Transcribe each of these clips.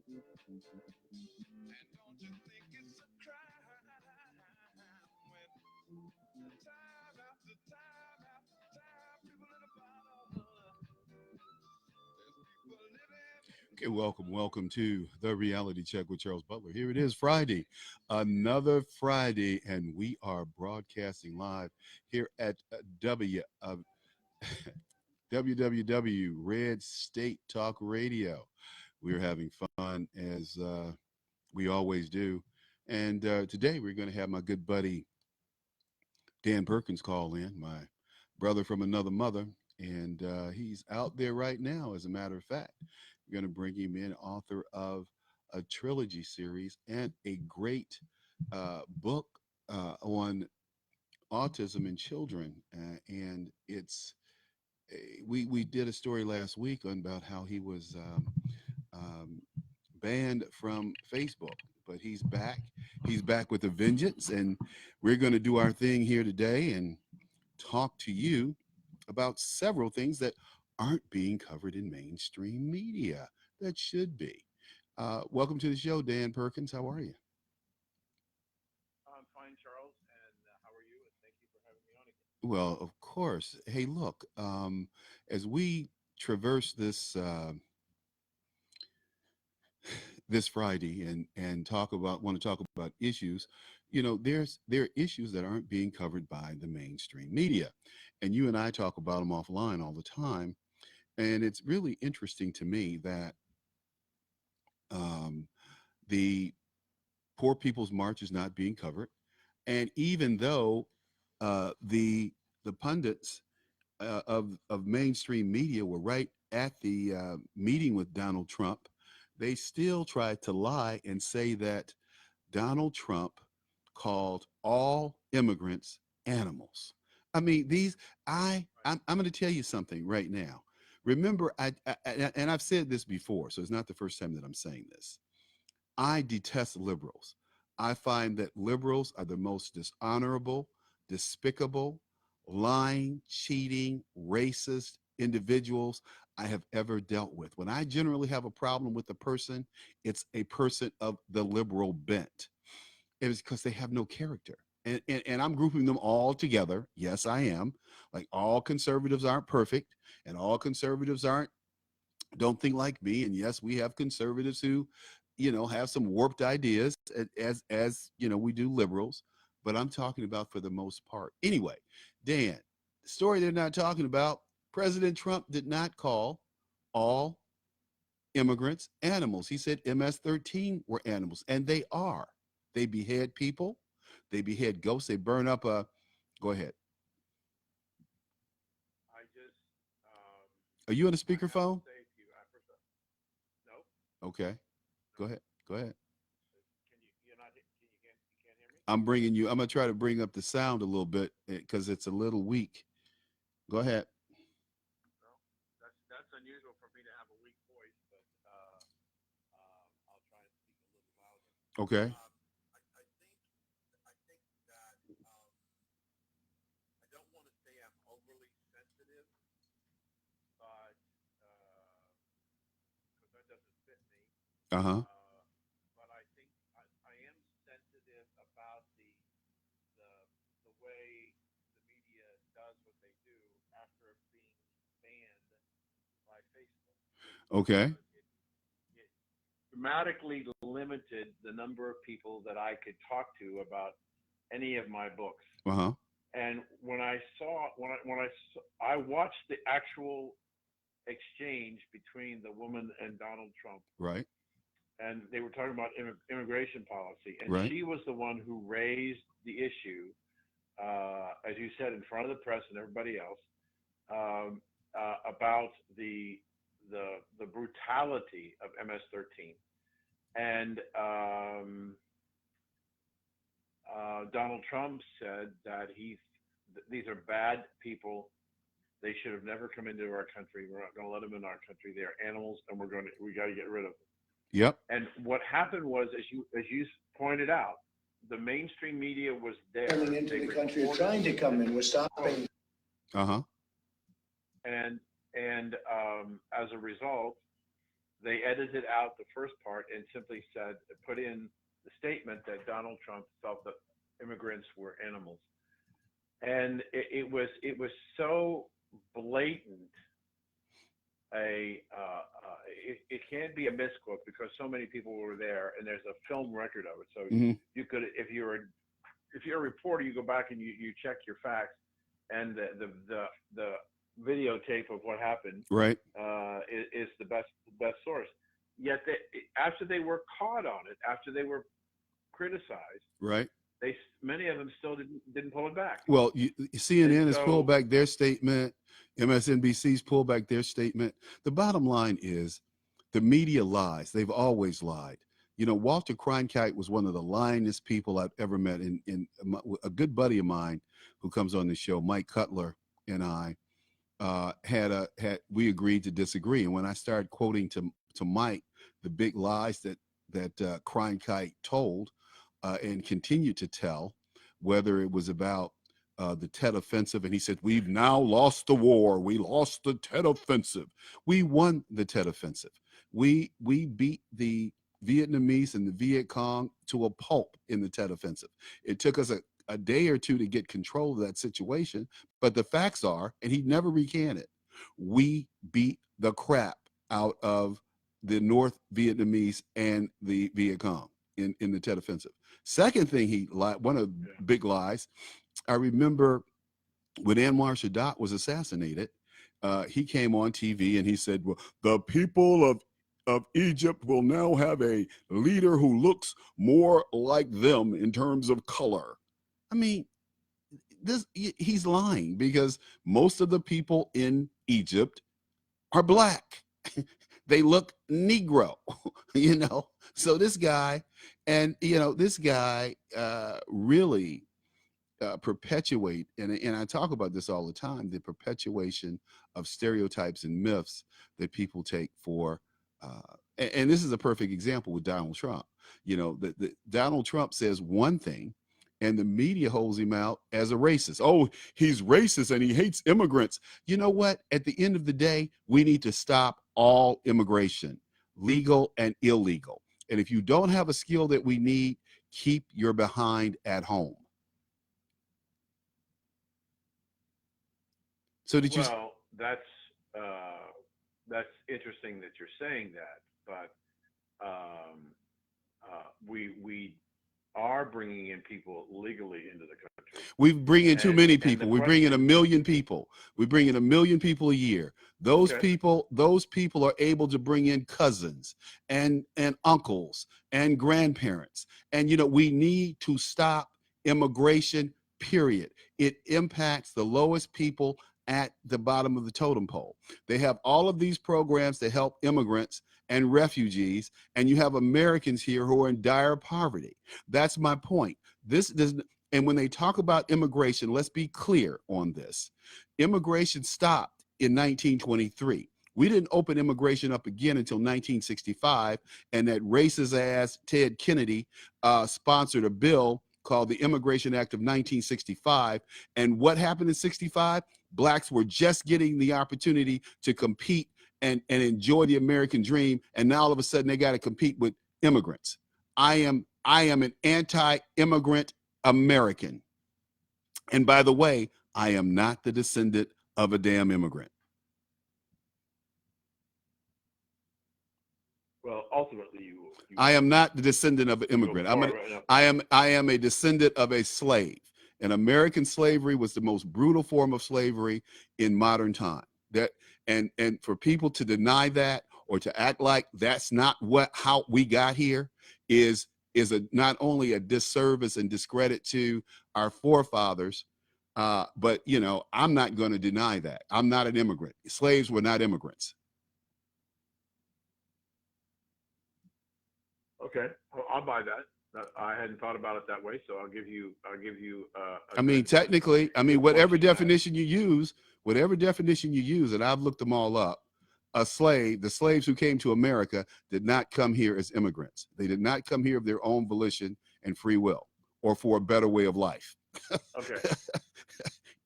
don't you think it's a crime when time after time after time people in the bottom, there's people living. Okay, welcome to the Reality Check with Charles Butler. Here it is, Friday, another Friday, and we are broadcasting live here at WWW Red State Talk Radio. We're having fun as we always do. And today we're going to have my good buddy Dan Perkins call in, my brother from another mother. And he's out there right now, as a matter of fact. We're going to bring him in, author of a trilogy series and a great book on autism in children. And it's we did a story last week on about how he was um, banned from Facebook, but he's back. He's back with a vengeance, and we're going to do our thing here today and talk to you about several things that aren't being covered in mainstream media that should be. Welcome to the show, Dan Perkins. How are you? I'm fine, Charles, and how are you? And thank you for having me on again. Well, of course. Hey, look, as we traverse this Friday and talk about want to talk about issues, there are issues that aren't being covered by the mainstream media, and you and I talk about them offline all the time, and it's really interesting to me that um, the Poor People's March is not being covered, and even though the pundits of mainstream media were right at the meeting with Donald Trump, they still tried to lie and say that Donald Trump called all immigrants animals. I mean, I'm going to tell you something right now. Remember, and I've said this before, so it's not the first time that I'm saying this. I detest liberals. I find that liberals are the most dishonorable, despicable, lying, cheating, racist individuals I have ever dealt with. When I generally have a problem with a person, it's a person of the liberal bent. It is because they have no character. And I'm grouping them all together. Yes, I am. Like, all conservatives aren't perfect, and all conservatives aren't don't think like me. And yes, we have conservatives who, have some warped ideas, as we do liberals. But I'm talking about for the most part. Anyway, Dan, the story they're not talking about: President Trump did not call all immigrants animals. He said MS-13 were animals, and they are. They behead people, they behead ghosts, they burn up a. Go ahead. I just, um, Are you on a I have to speakerphone? say to you, I first, no, Okay, no. go ahead. Go ahead. Can you? You're not. You can't hear me? I'm gonna try to bring up the sound a little bit because it's a little weak. Go ahead. No. That's unusual for me to have a weak voice, but I'll try and speak a little louder. Okay. Um, I think that I don't want to say I'm overly sensitive, but because that doesn't fit me. Uh-huh. Uh, but I think I am sensitive about the the way the media does what they do after being banned by Facebook, Okay. because it dramatically limited the number of people that I could talk to about any of my books. Uh-huh. And when I saw when I saw, I watched the actual exchange between the woman and Donald Trump, Right. and they were talking about immigration policy, and Right. she was the one who raised the issue, as you said, in front of the press and everybody else, about the brutality of MS-13, and Donald Trump said that these are bad people. They should have never come into our country. We're not going to let them in our country. They are animals, and we got to get rid of them. Yep. And what happened was, as you pointed out, the mainstream media was there. Coming into They the country or reported trying to these come in. things, We're stopping. Uh-huh. and as a result, they edited out the first part and simply said, put in the statement that Donald Trump felt that immigrants were animals, and it was so blatant. It can't be a misquote because so many people were there, and there's a film record of it. So Hmm. you could, if you're a reporter, you go back and you check your facts, and the videotape of what happened Right. is the best source. Yet after they were caught on it, after they were criticized, Right. many of them still didn't pull it back. Well, And CNN has pulled so, back their statement. MSNBC's pulled back their statement. The bottom line is the media lies. They've always lied. You know, Walter Cronkite was one of the lyingest people I've ever met. A good buddy of mine who comes on the show, Mike Cutler, and I we agreed to disagree. And when I started quoting to Mike the big lies that Cronkite told and continued to tell, whether it was about the Tet Offensive, and he said, "We've now lost the war. We lost the Tet Offensive. We won the Tet Offensive. We beat the Vietnamese and the Viet Cong to a pulp in the Tet Offensive. It took us a day or two to get control of that situation, but the facts are, and he never recanted, we beat the crap out of the North Vietnamese and the Viet Cong in the Tet Offensive. Second thing he lied, one of the big lies, I remember when Anwar Sadat was assassinated, he came on TV and he said, well, the people of Egypt will now have a leader who looks more like them in terms of color. I mean, he's lying because most of the people in Egypt are black. They look Negro, you know. So this guy, and this guy really perpetuate, and I talk about this all the time, the perpetuation of stereotypes and myths that people take for. And this is a perfect example with Donald Trump. You know, Donald Trump says one thing, and the media holds him out as a racist. Oh, he's racist and he hates immigrants. You know what? At the end of the day, we need to stop all immigration, legal and illegal. And if you don't have a skill that we need, keep your behind at home. So did you? well, that's interesting that you're saying that, but we are bringing in people legally into the country, We bring in too many and the people. We bring in a question. million people. We bring in a million people a year. Those Okay. people, those people are able to bring in cousins and uncles and grandparents. And we need to stop immigration, period. It impacts the lowest people at the bottom of the totem pole. They have all of these programs to help immigrants and refugees, and you have Americans here who are in dire poverty. That's my point. This does. And when they talk about immigration, let's be clear on this. Immigration stopped in 1923. We didn't open immigration up again until 1965, and that racist ass Ted Kennedy sponsored a bill called the Immigration Act of 1965. And what happened in 65? Blacks were just getting the opportunity to compete and enjoy the American dream, and now all of a sudden they got to compete with immigrants. I am an anti-immigrant American. And by the way, I am not the descendant of a damn immigrant. Well, ultimately, I am not the descendant of an immigrant. I am a descendant of a slave. And American slavery was the most brutal form of slavery in modern time. And for people to deny that or to act like that's not how we got here is not only a disservice and discredit to our forefathers, but I'm not going to deny that. I'm not an immigrant. Slaves were not immigrants. Okay, well, I'll buy that. I hadn't thought about it that way, so I'll give you. I mean, technically, whatever definition you use, and I've looked them all up. The slaves who came to America did not come here as immigrants. They did not come here of their own volition and free will, or for a better way of life. Okay.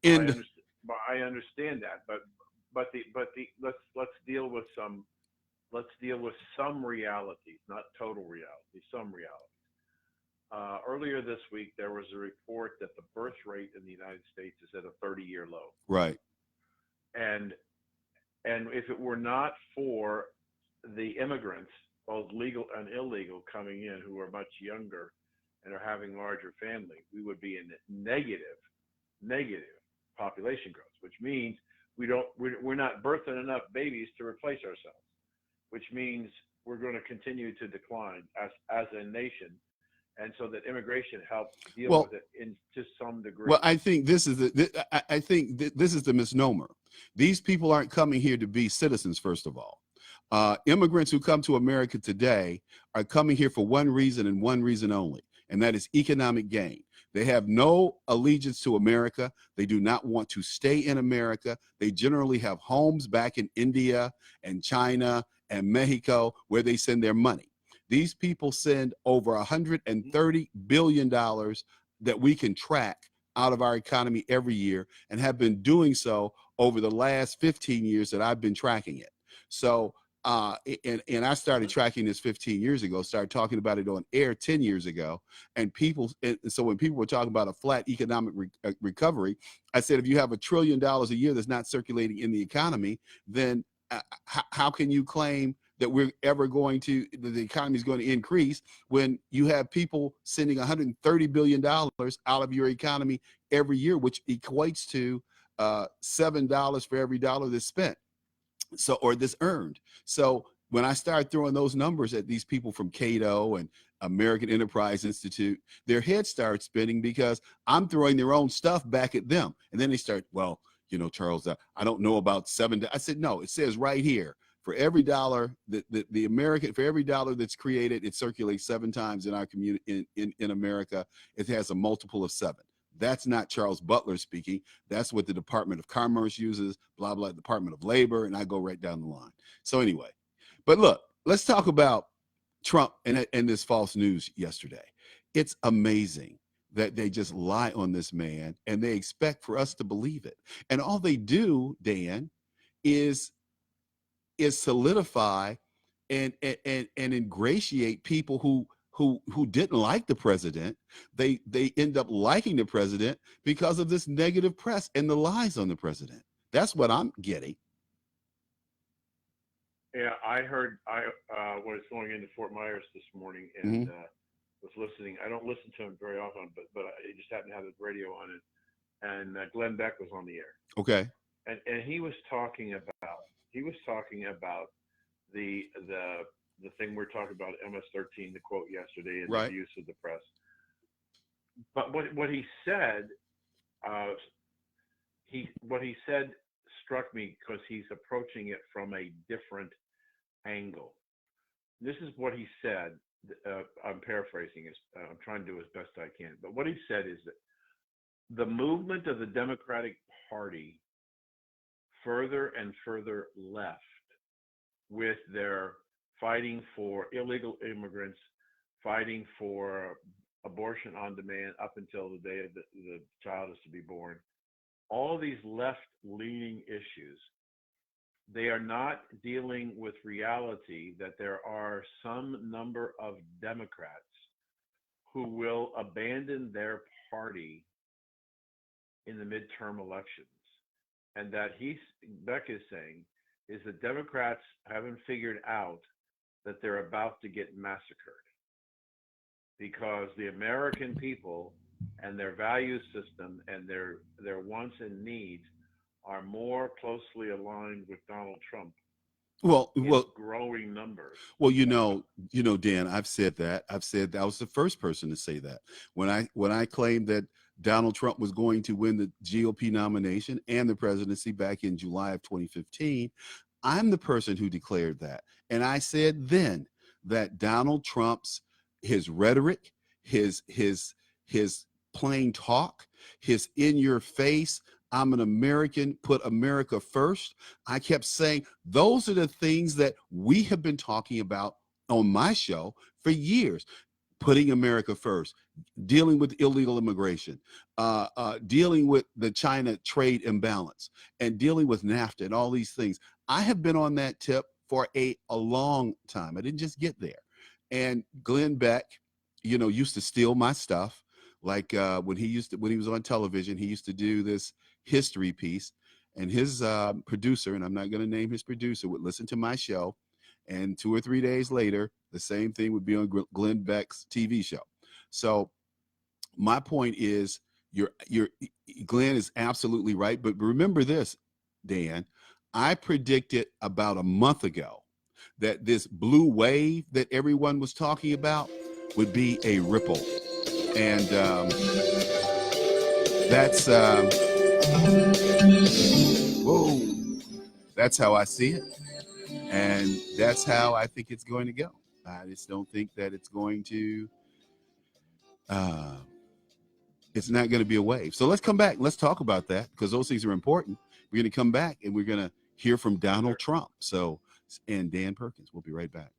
I understand that, but let's deal with some let's deal with some realities, not total reality, some realities. Earlier this week, there was a report that the birth rate in the United States is at a 30-year low. Right. And if it were not for the immigrants, both legal and illegal, coming in who are much younger and are having larger families, we would be in negative population growth, which means we're not birthing enough babies to replace ourselves, which means we're going to continue to decline as a nation. And so that immigration helps deal with it to some degree. Well, I think this is this is the misnomer. These people aren't coming here to be citizens, first of all. Immigrants who come to America today are coming here for one reason and one reason only, and that is economic gain. They have no allegiance to America. They do not want to stay in America. They generally have homes back in India and China and Mexico where they send their money. These people send over $130 billion that we can track out of our economy every year, and have been doing so over the last 15 years that I've been tracking it. So, and I started tracking this 15 years ago, started talking about it on air 10 years ago. And so when people were talking about a flat economic recovery, I said, if you have $1 trillion a year that's not circulating in the economy, then how can you claim that the economy is going to increase when you have people sending $130 billion out of your economy every year, which equates to $7 for every dollar that's spent, or that's earned. So when I start throwing those numbers at these people from Cato and American Enterprise Institute, their heads start spinning because I'm throwing their own stuff back at them. And then they start, well, Charles, I don't know about $7. I said, no, it says right here, for every dollar for every dollar that's created, it circulates 7 times in our community in America. It has a multiple of 7. That's not Charles Butler speaking. That's what the Department of Commerce uses, blah, blah, Department of Labor, and I go right down the line. So anyway, but look, let's talk about Trump and this false news yesterday. It's amazing that they just lie on this man and they expect for us to believe it. And all they do, Dan, is solidify and ingratiate people who didn't like the president. They end up liking the president because of this negative press and the lies on the president. That's what I'm getting. Yeah, I heard. I was going into Fort Myers this morning and was listening. I don't listen to him very often, but I just happened to have the radio on it, and Glenn Beck was on the air. Okay. And he was talking about the thing we're talking about, MS-13, the quote yesterday, and right. the use of the press. But what he said, what he said struck me because he's approaching it from a different angle. This is what he said. I'm paraphrasing. I'm trying to do as best I can. But what he said is that the movement of the Democratic Party further and further left with their fighting for illegal immigrants, fighting for abortion on demand up until the day the child is to be born. All these left-leaning issues, they are not dealing with reality that there are some number of Democrats who will abandon their party in the midterm elections. And that Beck is saying is that Democrats haven't figured out that they're about to get massacred because the American people and their value system and their wants and needs are more closely aligned with Donald Trump. Well, growing numbers. Well, Dan, I've said that. I was the first person to say that when I claimed that Donald Trump was going to win the GOP nomination and the presidency back in July of 2015. I'm the person who declared that. And I said then that Donald Trump's, his rhetoric, his plain talk, his in your face, I'm an American, put America first. I kept saying those are the things that we have been talking about on my show for years. Putting America first, dealing with illegal immigration, dealing with the China trade imbalance, and dealing with NAFTA and all these things. I have been on that tip for a long time. I didn't just get there. And Glenn Beck, used to steal my stuff. Like when he was on television, he used to do this history piece, and his producer, and I'm not going to name his producer, would listen to my show, and 2 or 3 days later, the same thing would be on Glenn Beck's TV show. So my point is, Glenn is absolutely right. But remember this, Dan, I predicted about a month ago that this blue wave that everyone was talking about would be a ripple. And that's, whoa, that's how I see it. And that's how I think it's going to go. I just don't think that it's going to, it's not going to be a wave. So let's come back. Let's talk about that, because those things are important. We're going to come back and we're going to hear from Donald Trump. And Dan Perkins. We'll be right back.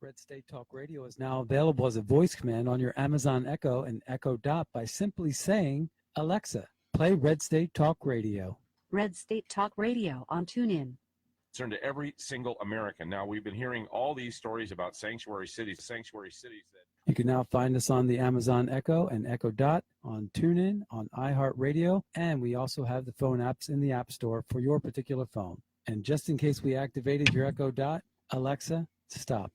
Red State Talk Radio is now available as a voice command on your Amazon Echo and Echo Dot by simply saying, Alexa, play Red State Talk Radio. Red State Talk Radio on TuneIn. Concern to every single American. Now, we've been hearing all these stories about sanctuary cities that you can now find us on the Amazon Echo and Echo Dot, on TuneIn, on iHeartRadio, and we also have the phone apps in the App Store for your particular phone. And just in case we activated your Echo Dot, Alexa, stop.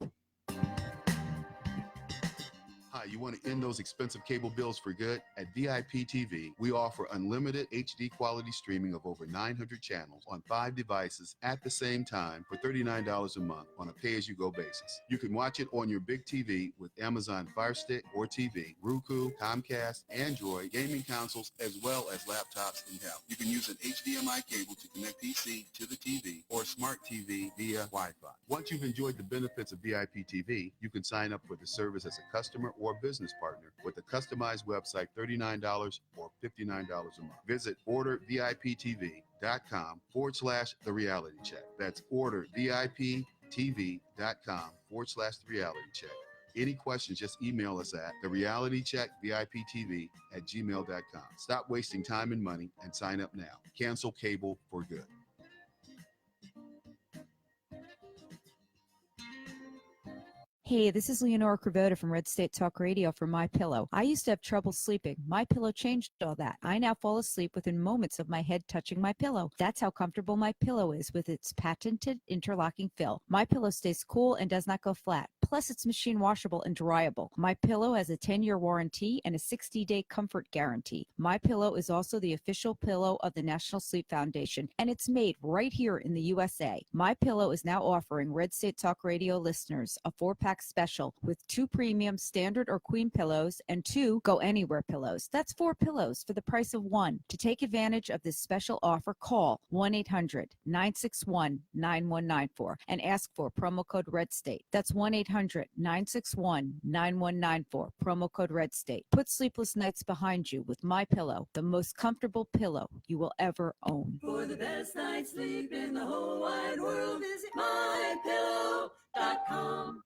Hi, you want to end those expensive cable bills for good? At VIP TV, we offer unlimited HD quality streaming of over 900 channels on 5 devices at the same time for $39 a month on a pay-as-you-go basis. You can watch it on your big TV with Amazon Fire Stick or TV, Roku, Comcast, Android, gaming consoles, as well as laptops and tablets. You can use an HDMI cable to connect PC to the TV or smart TV via Wi-Fi. Once you've enjoyed the benefits of VIP TV, you can sign up for the service as a customer or business partner with a customized website, $39 or $59 a month. Visit orderviptv.com/The Reality Check. That's orderviptv.com/The Reality Check. Any questions, just email us at therealitycheckviptv@gmail.com. Stop wasting time and money and sign up now. Cancel cable for good. Hey, this is Leonora Cravota from Red State Talk Radio for My Pillow. I used to have trouble sleeping. My Pillow changed all that. I now fall asleep within moments of my head touching my pillow. That's how comfortable My Pillow is with its patented interlocking fill. My Pillow stays cool and does not go flat. Plus, it's machine washable and dryable. My Pillow has a 10-year warranty and a 60-day comfort guarantee. My Pillow is also the official pillow of the National Sleep Foundation, and it's made right here in the USA. My Pillow is now offering Red State Talk Radio listeners a 4-pack special with 2 premium standard or queen pillows and 2 go anywhere pillows. That's 4 pillows for the price of 1. To take advantage of this special offer, call 1-800-961-9194 and ask for promo code Red State. That's 1-800-961-9194, promo code Red State. Put sleepless nights behind you with My Pillow, the most comfortable pillow you will ever own. For the best night's sleep in the whole wide world, visit mypillow.com.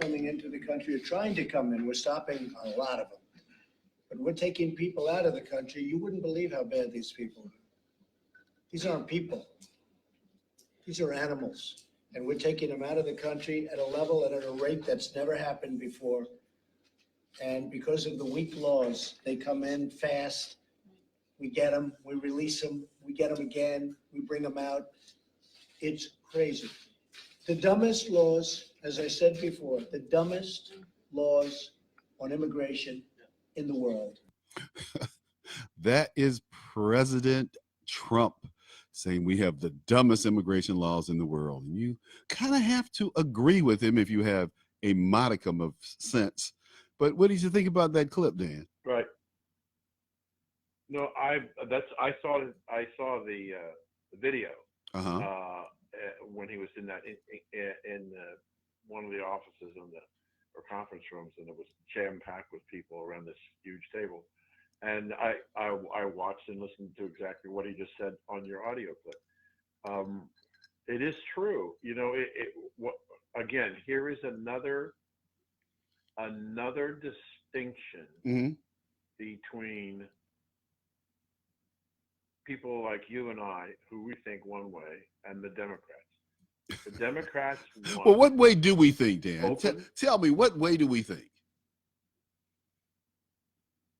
Coming into the country or trying to come in. We're stopping a lot of them. But we're taking people out of the country. You wouldn't believe how bad these people are. These aren't people. These are animals. And we're taking them out of the country at a level and at a rate that's never happened before. And because of the weak laws, they come in fast. We get them, we release them, we get them again, we bring them out. It's crazy. The dumbest laws, as I said before, the dumbest laws on immigration in the world. That is President Trump saying we have the dumbest immigration laws in the world. And you kind of have to agree with him if you have a modicum of sense. But what did you think about that clip, Dan? Right. No, I saw the video when he was in one of the offices or conference rooms, and it was jam packed with people around this huge table. And I watched and listened to exactly what he just said on your audio clip. It is true. Again, here is another distinction Mm-hmm. between people like you and I, who we think one way, and the Democrats. The Democrats want Well, what way do we think, Dan? open. Tell me, what way do we think?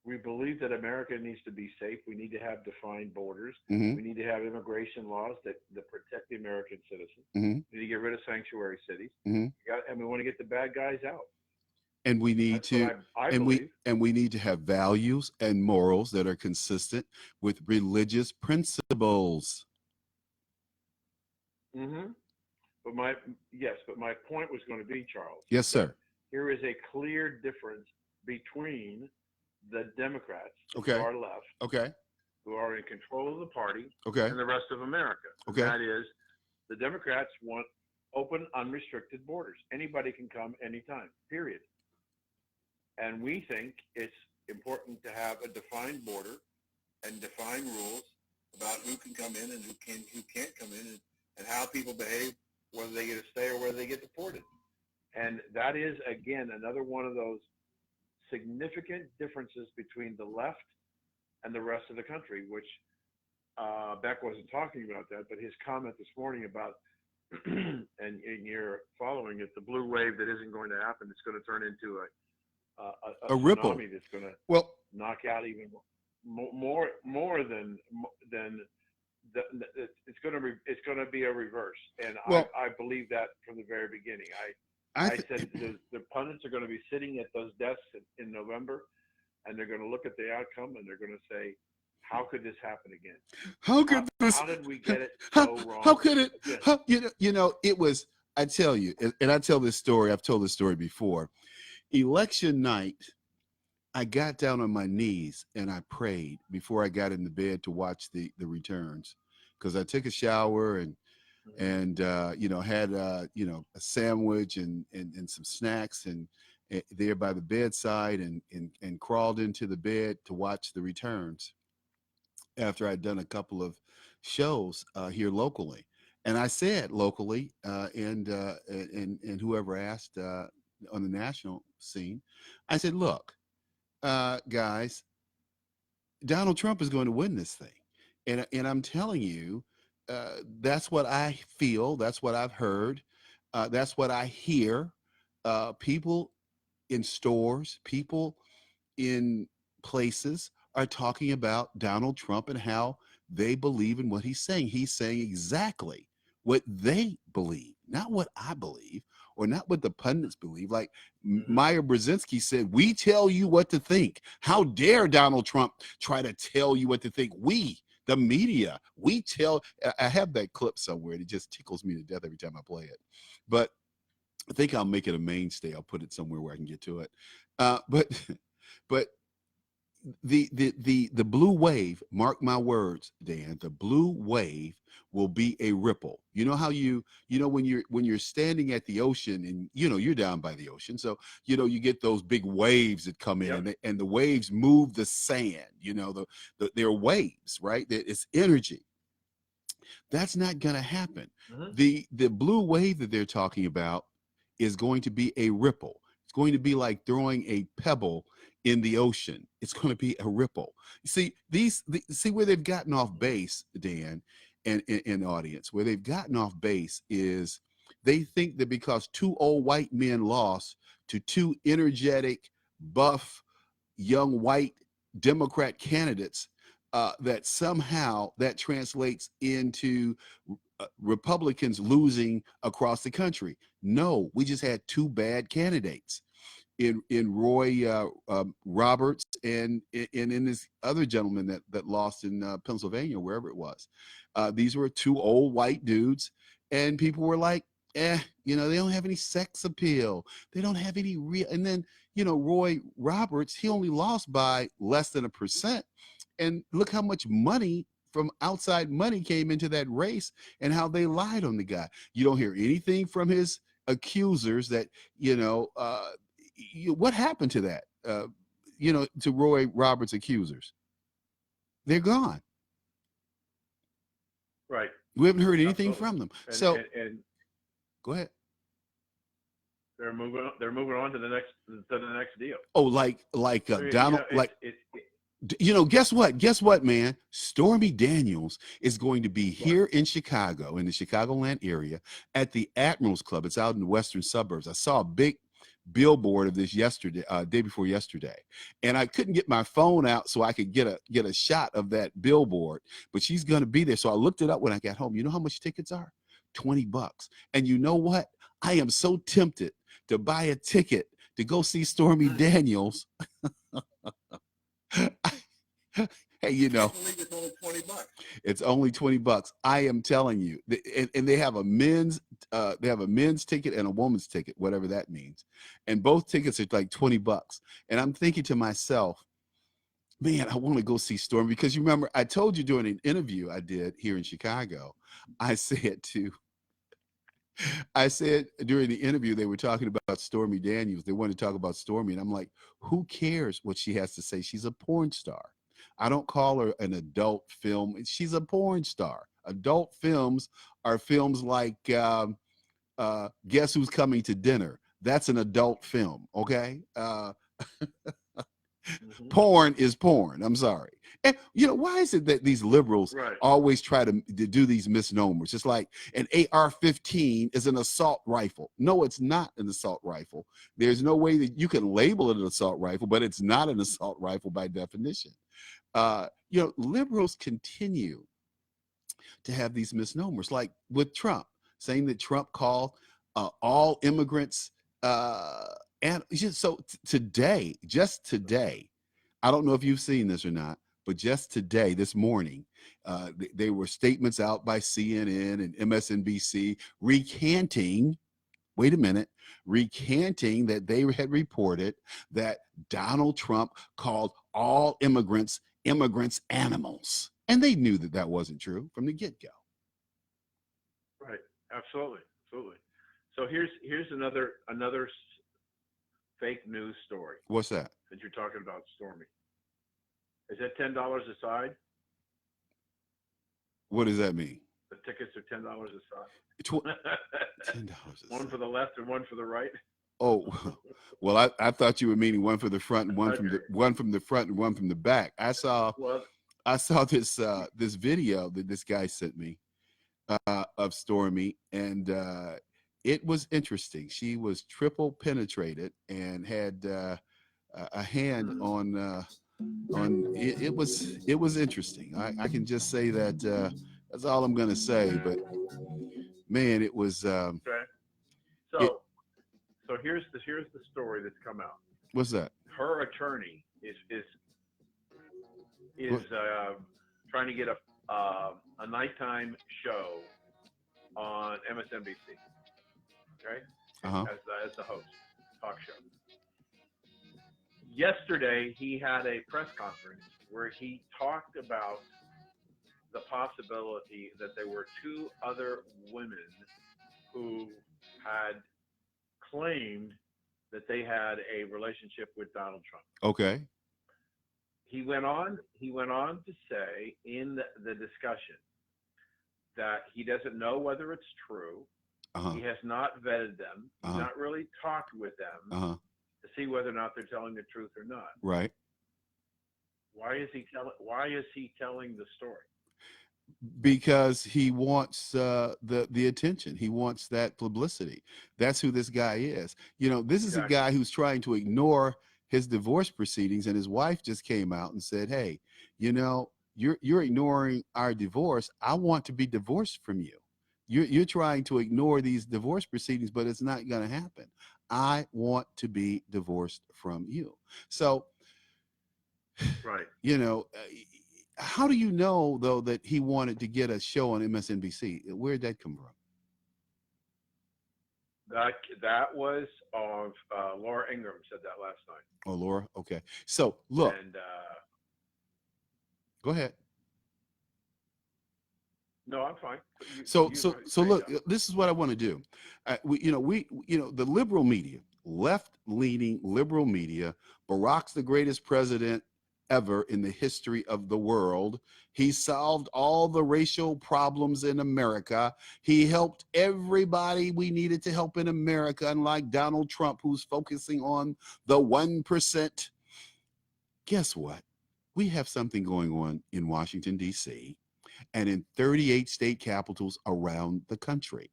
We believe that America needs to be safe. We need to have defined borders. Mm-hmm. We need to have immigration laws that protect the American citizen. Mm-hmm. We need to get rid of sanctuary cities. Mm-hmm. And we want to get the bad guys out. And we need That's to, what I and believe. we need to have values and morals that are consistent with religious principles. Mm-hmm. But my point was going to be, Charles. Yes, sir. Here is a clear difference between the Democrats, Okay. far left, Okay. who are in control of the party, Okay. and the rest of America. Okay. That is, the Democrats want open, unrestricted borders. Anybody can come anytime, period. And we think it's important to have a defined border and defined rules about who can come in and who can't come in, and how people behave, whether they get to stay or whether they get deported. And that is, again, another one of those significant differences between the left and the rest of the country, which Beck wasn't talking about that, but his comment this morning about, and you're following it, the blue wave that isn't going to happen, it's going to turn into a ripple tsunami that's going to knock out even more than it's going to be a reverse. And I believe that from the very beginning. I said the pundits are going to be sitting at those desks in November, and they're going to look at the outcome, and they're going to say, how could this happen again? How did we get it so wrong? How could it? It was, I tell you, and I tell this story, I've told this story before. Election night, I got down on my knees and I prayed before I got in the bed to watch the returns, because I took a shower and had a sandwich and some snacks and there by the bedside and crawled into the bed to watch the returns after I'd done a couple of shows here locally. And I said locally and whoever asked on the national scene, I said, look, guys, Donald Trump is going to win this thing. And I'm telling you, that's what I feel. That's what I've heard. That's what I hear. People in stores, people in places are talking about Donald Trump and how they believe in what he's saying. He's saying exactly what they believe, not what I believe or not what the pundits believe. Like Meyer Brzezinski said, we tell you what to think. How dare Donald Trump try to tell you what to think? We, the media, we tell. I have that clip somewhere. It just tickles me to death every time I play it. But I think I'll make it a mainstay. I'll put it somewhere where I can get to it. But the blue wave, mark my words, Dan, the blue wave will be a ripple. You know how when you're standing at the ocean and you're down by the ocean, so you get those big waves that come in. And the waves move the sand. They're waves, right? It's energy. That's not going to happen. The blue wave that they're talking about is going to be a ripple. It's going to be like throwing a pebble in the ocean. It's going to be a ripple. See, see where they've gotten off base, Dan, and in audience, where they've gotten off base is they think that because two old white men lost to two energetic, buff, young white Democrat candidates, that somehow that translates into Republicans losing across the country. No, we just had two bad candidates in Roy Roberts and in this other gentleman that lost in Pennsylvania, wherever it was. These were two old white dudes, and people were like, they don't have any sex appeal. They don't have any real. And then, Roy Roberts, he only lost by less than 1%. And look how much money from outside money came into that race and how they lied on the guy. You don't hear anything from his accusers that, what happened to that? To Roy Roberts accusers? They're gone. Right. We haven't heard anything Absolutely. from them. And Go ahead. they're moving on to the next deal. Oh, like Donald, guess what, man? Stormy Daniels is going to be here in Chicago, in the Chicagoland area, at the Admirals Club. It's out in the western suburbs. I saw a big billboard of this yesterday, day before yesterday, and I couldn't get my phone out so I could get a shot of that billboard. But she's going to be there, so I looked it up when I got home. You know how much tickets are? $20. And you know what? I am so tempted to buy a ticket to go see Stormy Daniels. Hey, It's only $20. It's only $20. I am telling you, and they have a men's ticket and a woman's ticket, whatever that means, and both tickets are like $20. And I'm thinking to myself, man, I want to go see Stormy, because you remember I told you during an interview I did here in Chicago, I said during the interview, they were talking about Stormy Daniels. They wanted to talk about Stormy. And I'm like, who cares what she has to say? She's a porn star. I don't call her an adult film. She's a porn star. Adult films are films like Guess Who's Coming to Dinner? That's an adult film, okay? Porn is porn. I'm sorry. And why is it that these liberals always try to do these misnomers? It's like an AR-15 is an assault rifle. No, it's not an assault rifle. There's no way that you can label it an assault rifle, but it's not an assault rifle by definition. Liberals continue to have these misnomers, like with Trump, saying that Trump called all immigrants. And so today, I don't know if you've seen this or not, but just today, this morning, there were statements out by CNN and MSNBC recanting that they had reported that Donald Trump called all immigrants animals. And they knew that that wasn't true from the get-go. Right. Absolutely. So here's another fake news story. What's that? That you're talking about Stormy. Is that $10 a side? What does that mean? The tickets are $10 a side. $10 a one for the left and one for the right. Oh, well, I thought you were meaning one for the front and one from the front and one from the back. I saw this this video that this guy sent me of Stormy, and it was interesting. She was triple penetrated and had a hand on it was interesting. I can just say that that's all I'm gonna say. But man, it was. Okay. So here's the story that's come out. What's that? Her attorney is trying to get a nighttime show on MSNBC. Okay. As the host, talk show. Yesterday, he had a press conference where he talked about the possibility that there were two other women who had claimed that they had a relationship with Donald Trump. Okay. He went on to say in the discussion that he doesn't know whether it's true. He has not vetted them. He's not really talked with them to see whether or not they're telling the truth or not. Right. Why is he telling the story? Because he wants the attention. He wants that publicity. That's who this guy is. This is a guy who's trying to ignore his divorce proceedings, and his wife just came out and said, hey, you're ignoring our divorce. I want to be divorced from you. You're trying to ignore these divorce proceedings, but it's not going to happen. I want to be divorced from you. So, right. How do you know, though, that he wanted to get a show on MSNBC? Where did that come from? That was Laura Ingraham said that last night. Oh, Laura. Okay. So look. And go ahead. No, I'm fine. So You so go so ahead, look, John. this is what I want to do. The liberal media, left-leaning liberal media, Barack's the greatest president ever in the history of the world. He solved all the racial problems in America. He helped everybody we needed to help in America, unlike Donald Trump, who's focusing on the 1%. Guess what? We have something going on in Washington, D.C., and in 38 state capitals around the country.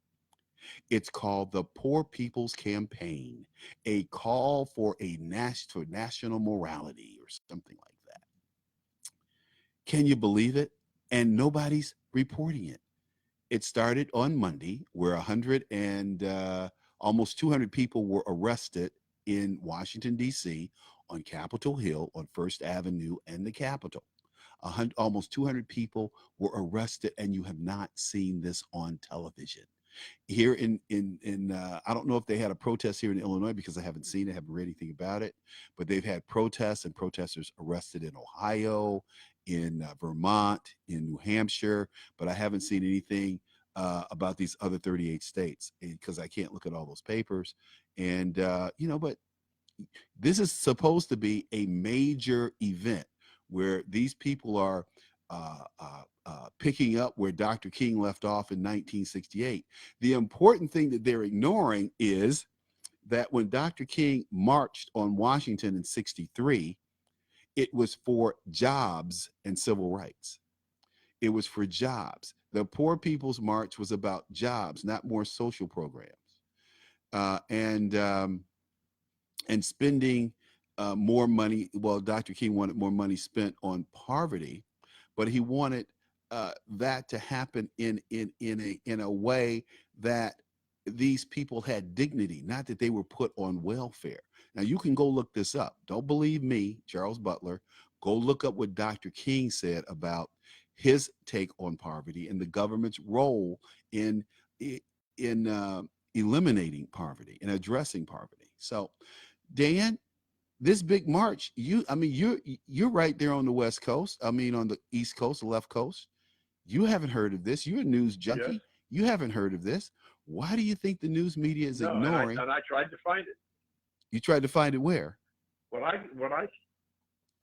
It's called the Poor People's Campaign, a call for national morality or something like that. Can you believe it? And nobody's reporting it. It started on Monday, where 100 and almost 200 people were arrested in Washington, D.C., on Capitol Hill, on First Avenue, and the Capitol. Almost 200 people were arrested, and you have not seen this on television. Here in I don't know if they had a protest here in Illinois, because I haven't seen it, haven't read anything about it, but they've had protests and protesters arrested in Ohio, in Vermont, in New Hampshire, but I haven't seen anything about these other 38 states, because I can't look at all those papers. And but this is supposed to be a major event where these people are picking up where Dr. King left off in 1968. The important thing that they're ignoring is that when Dr. King marched on Washington in 63, it was for jobs and civil rights. It was for jobs. The Poor People's March was about jobs, not more social programs. And spending more money. Well, Dr. King wanted more money spent on poverty, but he wanted that to happen in a way that these people had dignity, not that they were put on welfare. Now, you can go look this up. Don't believe me, Charles Butler. Go look up what Dr. King said about his take on poverty and the government's role in eliminating poverty and addressing poverty. So, Dan, this big march, you're right there on the West Coast. I mean, on the East Coast, the left coast. You haven't heard of this. You're a news junkie. Yes. You haven't heard of this. Why do you think the news media is No, ignoring? and I tried to find it. You tried to find it where? What I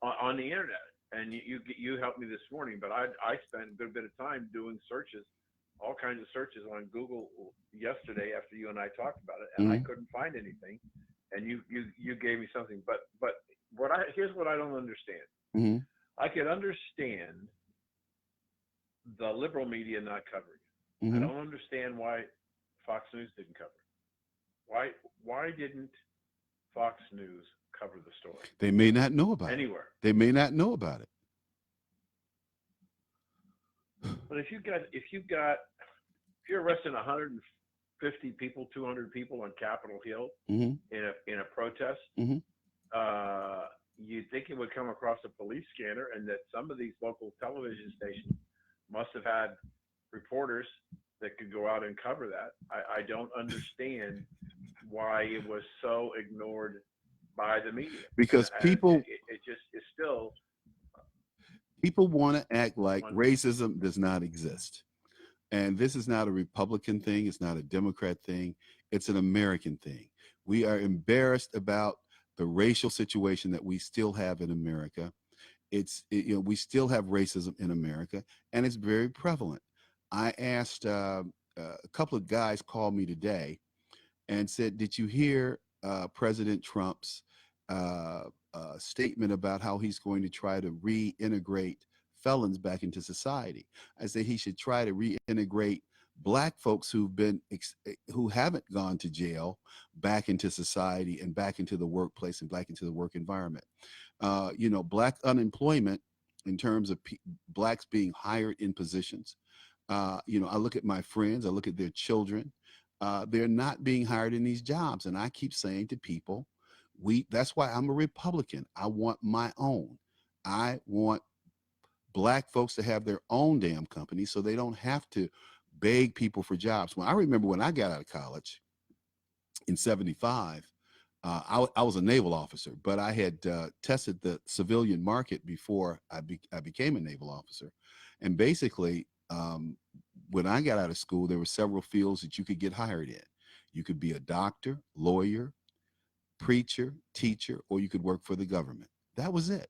on the internet, and you helped me this morning, but I spent a good bit of time doing searches, all kinds of searches on Google yesterday after you and I talked about it, and I couldn't find anything. And you gave me something, but here's what I don't understand. I could understand the liberal media not covering it. I don't understand why Fox News didn't cover it. Why didn't Fox News cover the story? They may not know about anywhere. it. They may not know about it. But if you're arresting 150 people, 200 people on Capitol Hill in a protest, you'd think it would come across a police scanner, and that some of these local television stations must have had reporters that could go out and cover that. I don't understand why it was so ignored by the media. Because people people want to act like racism does not exist. And this is not a Republican thing. It's not a Democrat thing. It's an American thing. We are embarrassed about the racial situation that we still have in America. We still have racism in America, and it's very prevalent. I asked a couple of guys called me today and said, "Did you hear President Trump's statement about how he's going to try to reintegrate felons back into society?" I said he should try to reintegrate Black folks who haven't gone to jail back into society and back into the workplace and back into the work environment. Black unemployment, in terms of Blacks being hired in positions. I look at my friends, I look at their children. They're not being hired in these jobs. And I keep saying to people, that's why I'm a Republican. I want my own. I want Black folks to have their own damn company so they don't have to beg people for jobs. I remember when I got out of college in 75, I was a naval officer, but I had tested the civilian market before I became a naval officer. And basically, when I got out of school, there were several fields that you could get hired in. You could be a doctor, lawyer, preacher, teacher, or you could work for the government. That was it.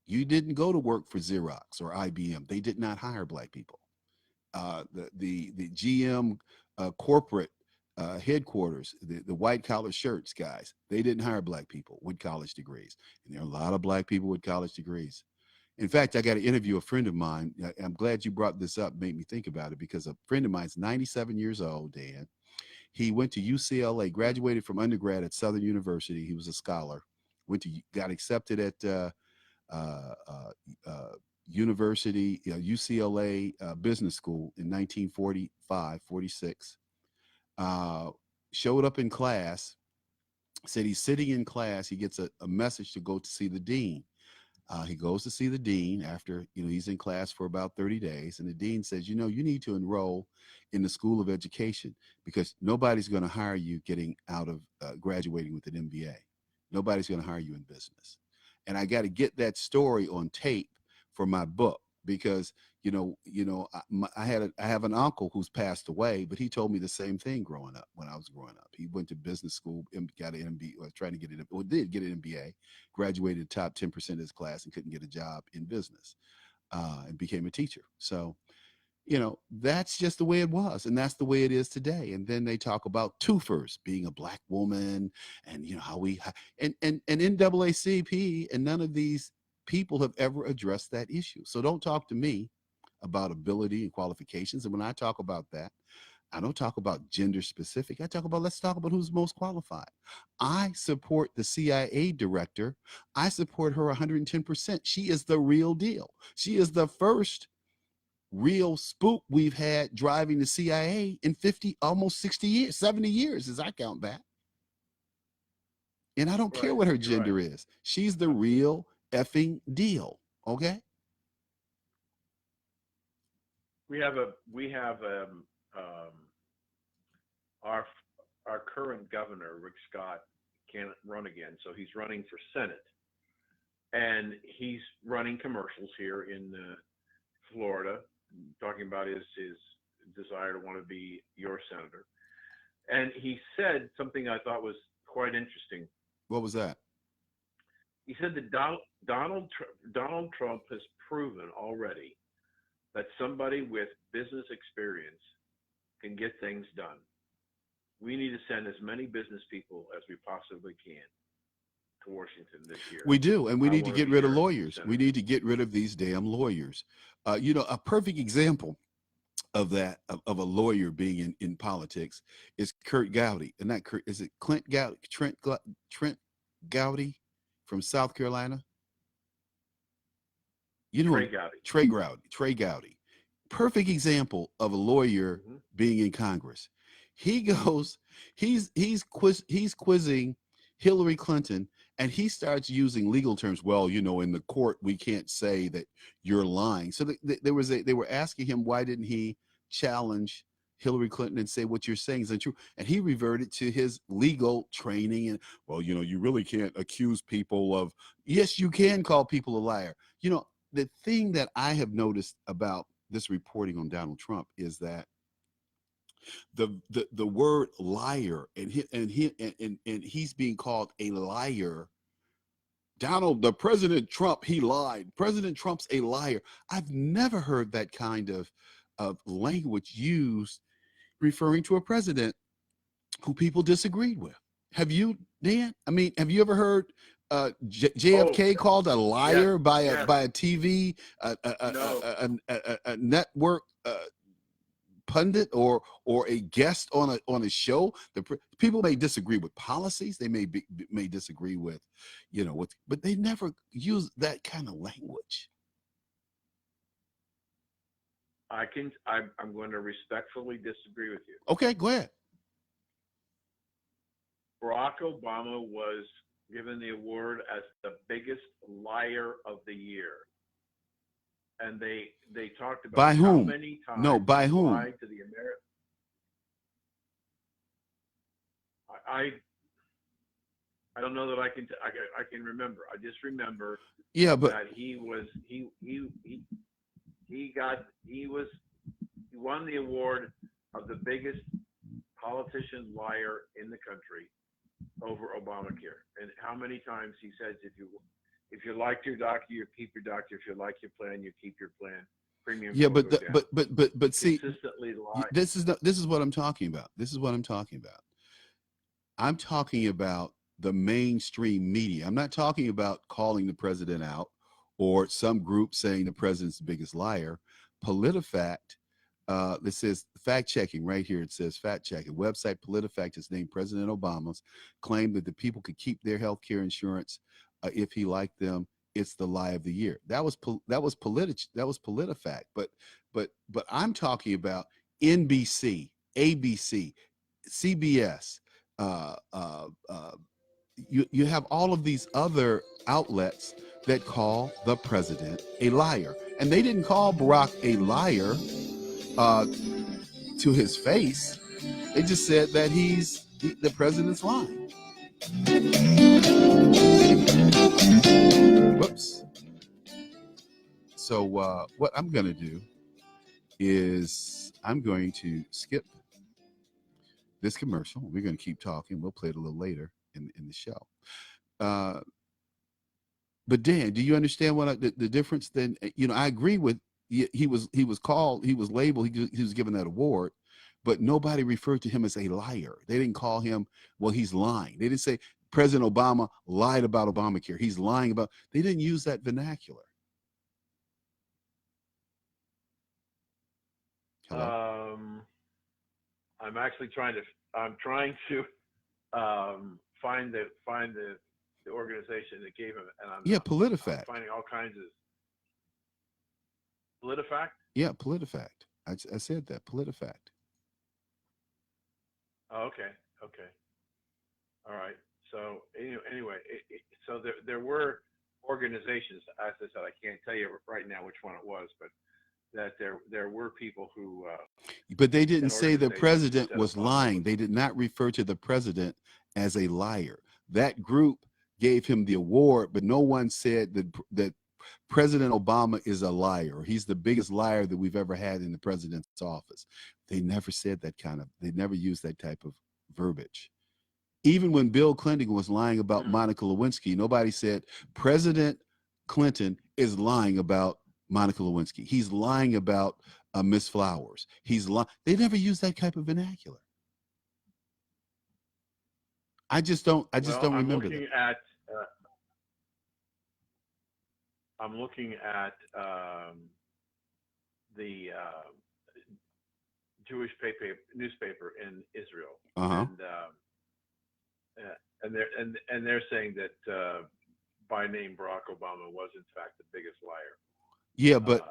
You didn't go to work for Xerox or IBM. They did not hire black people. The GM corporate headquarters, the white collar shirts guys, they didn't hire black people with college degrees. And there are a lot of black people with college degrees. In fact, I got to interview a friend of mine. I'm glad you brought this up, made me think about it, because a friend of mine's 97 years old, Dan. He went to UCLA, graduated from undergrad at Southern University. He was a scholar. Got accepted at uh, University, UCLA Business School in 1945, 46. Showed up in class, said he's sitting in class. He gets a message to go to see the dean. He goes to see the dean after, he's in class for about 30 days. And the dean says, you need to enroll in the School of Education because nobody's going to hire you getting out of graduating with an MBA. Nobody's going to hire you in business. And I got to get that story on tape for my book because, I have an uncle who's passed away, but he told me the same thing growing up when I was growing up. He went to business school and got an MBA, or trying to get it, or did get an MBA, graduated top 10% of his class and couldn't get a job in business, and became a teacher. So, that's just the way it was. And that's the way it is today. And then they talk about twofers, being a black woman, and, how and NAACP and none of these people have ever addressed that issue. So don't talk to me about ability and qualifications. And when I talk about that, I don't talk about gender specific. Let's talk about who's most qualified. I support the CIA director. I support her 110%. She is the real deal. She is the first real spook we've had driving the CIA in 50, almost 60 years, 70 years as I count back. And I don't care what her gender is. She's the real effing deal. Okay. We have our current governor, Rick Scott, can't run again, so he's running for Senate, and he's running commercials here in Florida, talking about his desire to want to be your senator. And he said something I thought was quite interesting. What was that? He said that Donald Trump has proven already that somebody with business experience can get things done. We need to send as many business people as we possibly can to Washington this year. We do, and we need to get rid of lawyers. We need to get rid of these damn lawyers. A perfect example of that, of a lawyer being in politics is Kurt Gowdy. And not Kurt, is it Clint Gowdy, Trent Gowdy from South Carolina? Trey Gowdy. Perfect example of a lawyer being in Congress. He goes, he's quizzing Hillary Clinton, and he starts using legal terms. Well, in the court, we can't say that you're lying. So they were asking him, why didn't he challenge Hillary Clinton and say what you're saying is untrue? And he reverted to his legal training. And, well, you really can't accuse people of, yes, you can call people a liar. The thing that I have noticed about this reporting on Donald Trump is that the word liar and he's being called a liar. The President Trump, he lied. President Trump's a liar. I've never heard that kind of language used referring to a president who people disagreed with. Have you, Dan? I mean, have you ever heard JFK called a liar by a TV a network pundit or a guest on a show? People may disagree with policies. They may disagree with, but they never use that kind of language. I'm going to respectfully disagree with you. Okay, go ahead. Barack Obama was given the award as the biggest liar of the year. And they talked about by whom? How many times no, by whom? Lied to the American. I don't know that I can remember. I just remember but that he was He won the award of the biggest politician liar in the country over Obamacare. And how many times he says, if you like your doctor, you keep your doctor. If you like your plan, you keep your plan. Premiums Yeah, will but go down. but see, Consistently lie. this is what I'm talking about. This is what I'm talking about. I'm talking about the mainstream media. I'm not talking about calling the president out or some group saying the president's the biggest liar. PolitiFact, this says fact checking right here. It says fact checking. Website PolitiFact has named President Obama's claim that the people could keep their health care insurance if he liked them. It's the lie of the year. That was PolitiFact. But I'm talking about NBC, ABC, CBS. You have all of these other outlets that call the president a liar, and they didn't call Barack a liar to his face. They just said that the president's lying. Whoops. So what I'm going to do is I'm going to skip this commercial. We're going to keep talking. We'll play it a little later in the show. But Dan, do you understand what the difference? Then I agree with he was called, he was labeled, he was given that award, but nobody referred to him as a liar. They didn't call him, well, he's lying. They didn't say President Obama lied about Obamacare. He's lying about. They didn't use that vernacular. Hello? I'm actually trying to find the organization that gave him, and I'm PolitiFact. finding all kinds of PolitiFact. Yeah, PolitiFact. I said that, PolitiFact. Oh, okay. All right. So anyway, so there were organizations. As I said, I can't tell you right now which one it was, but that there were people who. But they didn't say the president was lying. They did not refer to the president as a liar. That group gave him the award, but no one said that President Obama is a liar. He's the biggest liar that we've ever had in the president's office. They never said that they never used that type of verbiage. Even when Bill Clinton was lying about Monica Lewinsky, nobody said President Clinton is lying about Monica Lewinsky. He's lying about Miss Flowers. They never used that type of vernacular. I just don't remember that. I'm looking at the Jewish newspaper in Israel, and they're saying that by name Barack Obama was in fact the biggest liar. Yeah, but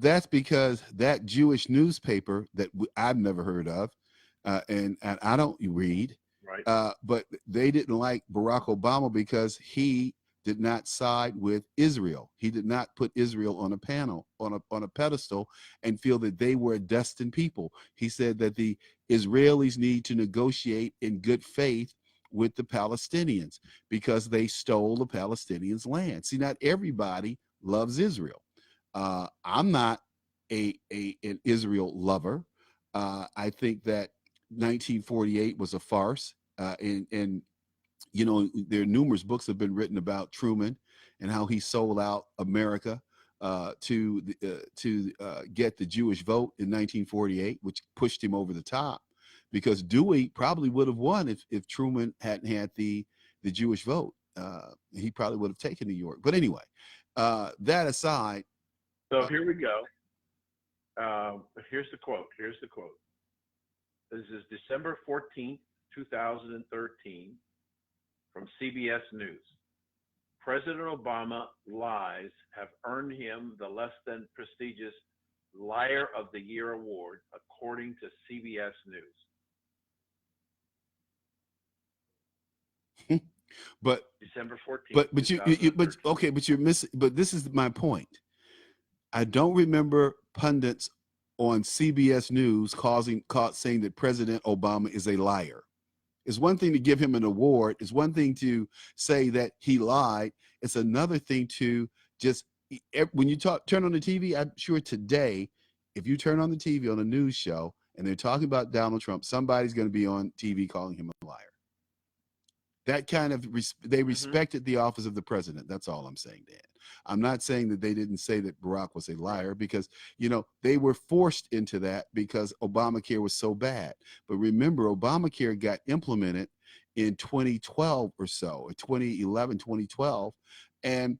that's because that Jewish newspaper that I've never heard of, and I don't read, right? But they didn't like Barack Obama because he did not side with Israel. He did not put Israel on a pedestal and feel that they were a destined people. He said that the Israelis need to negotiate in good faith with the Palestinians because they stole the Palestinians' land. See, not everybody loves Israel. I'm not an Israel lover. I think that 1948 was a farce, and there are numerous books have been written about Truman and how he sold out America to get the Jewish vote in 1948, which pushed him over the top, because Dewey probably would have won if Truman hadn't had the Jewish vote. He probably would have taken New York. But anyway, that aside. So here we go. Here's the quote. This is December 14th, 2013. From CBS News. President Obama lies have earned him the less than prestigious Liar of the Year award, according to CBS News. But December 14th. but you're missing. But this is my point. I don't remember pundits on CBS News saying that President Obama is a liar. It's one thing to give him an award. It's one thing to say that he lied. It's another thing to just when you turn on the TV, I'm sure today, if you turn on the TV on a news show and they're talking about Donald Trump, somebody's going to be on TV calling him a liar. That kind of they respected the office of the president. That's all I'm saying, Dan. I'm not saying that they didn't say that Barack was a liar, because, you know, they were forced into that because Obamacare was so bad. But remember, Obamacare got implemented in 2012 or so, or 2011, 2012. And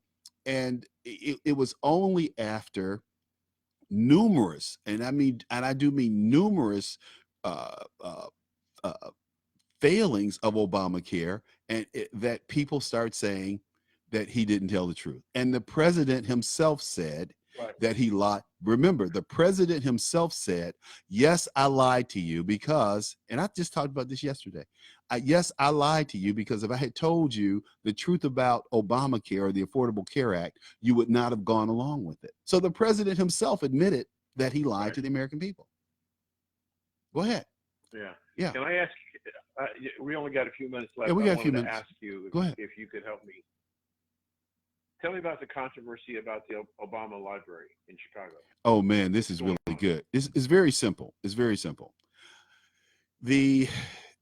it was only after numerous, and I do mean numerous uh, uh, uh, failings of Obamacare, and that people start saying that he didn't tell the truth. And the president himself said that he lied. Remember, the president himself said, yes, I lied to you because, and I just talked about this yesterday. Yes, I lied to you because if I had told you the truth about Obamacare or the Affordable Care Act, you would not have gone along with it. So the president himself admitted that he lied to the American people. Go ahead. Yeah. Yeah. Can I ask? We only got a few minutes left. Yeah, we got I a few wanted minutes. to ask you Go ahead. if you could help me. Tell me about the controversy about the Obama Library in Chicago. Oh man, this is really good. It's very simple. It's very simple. This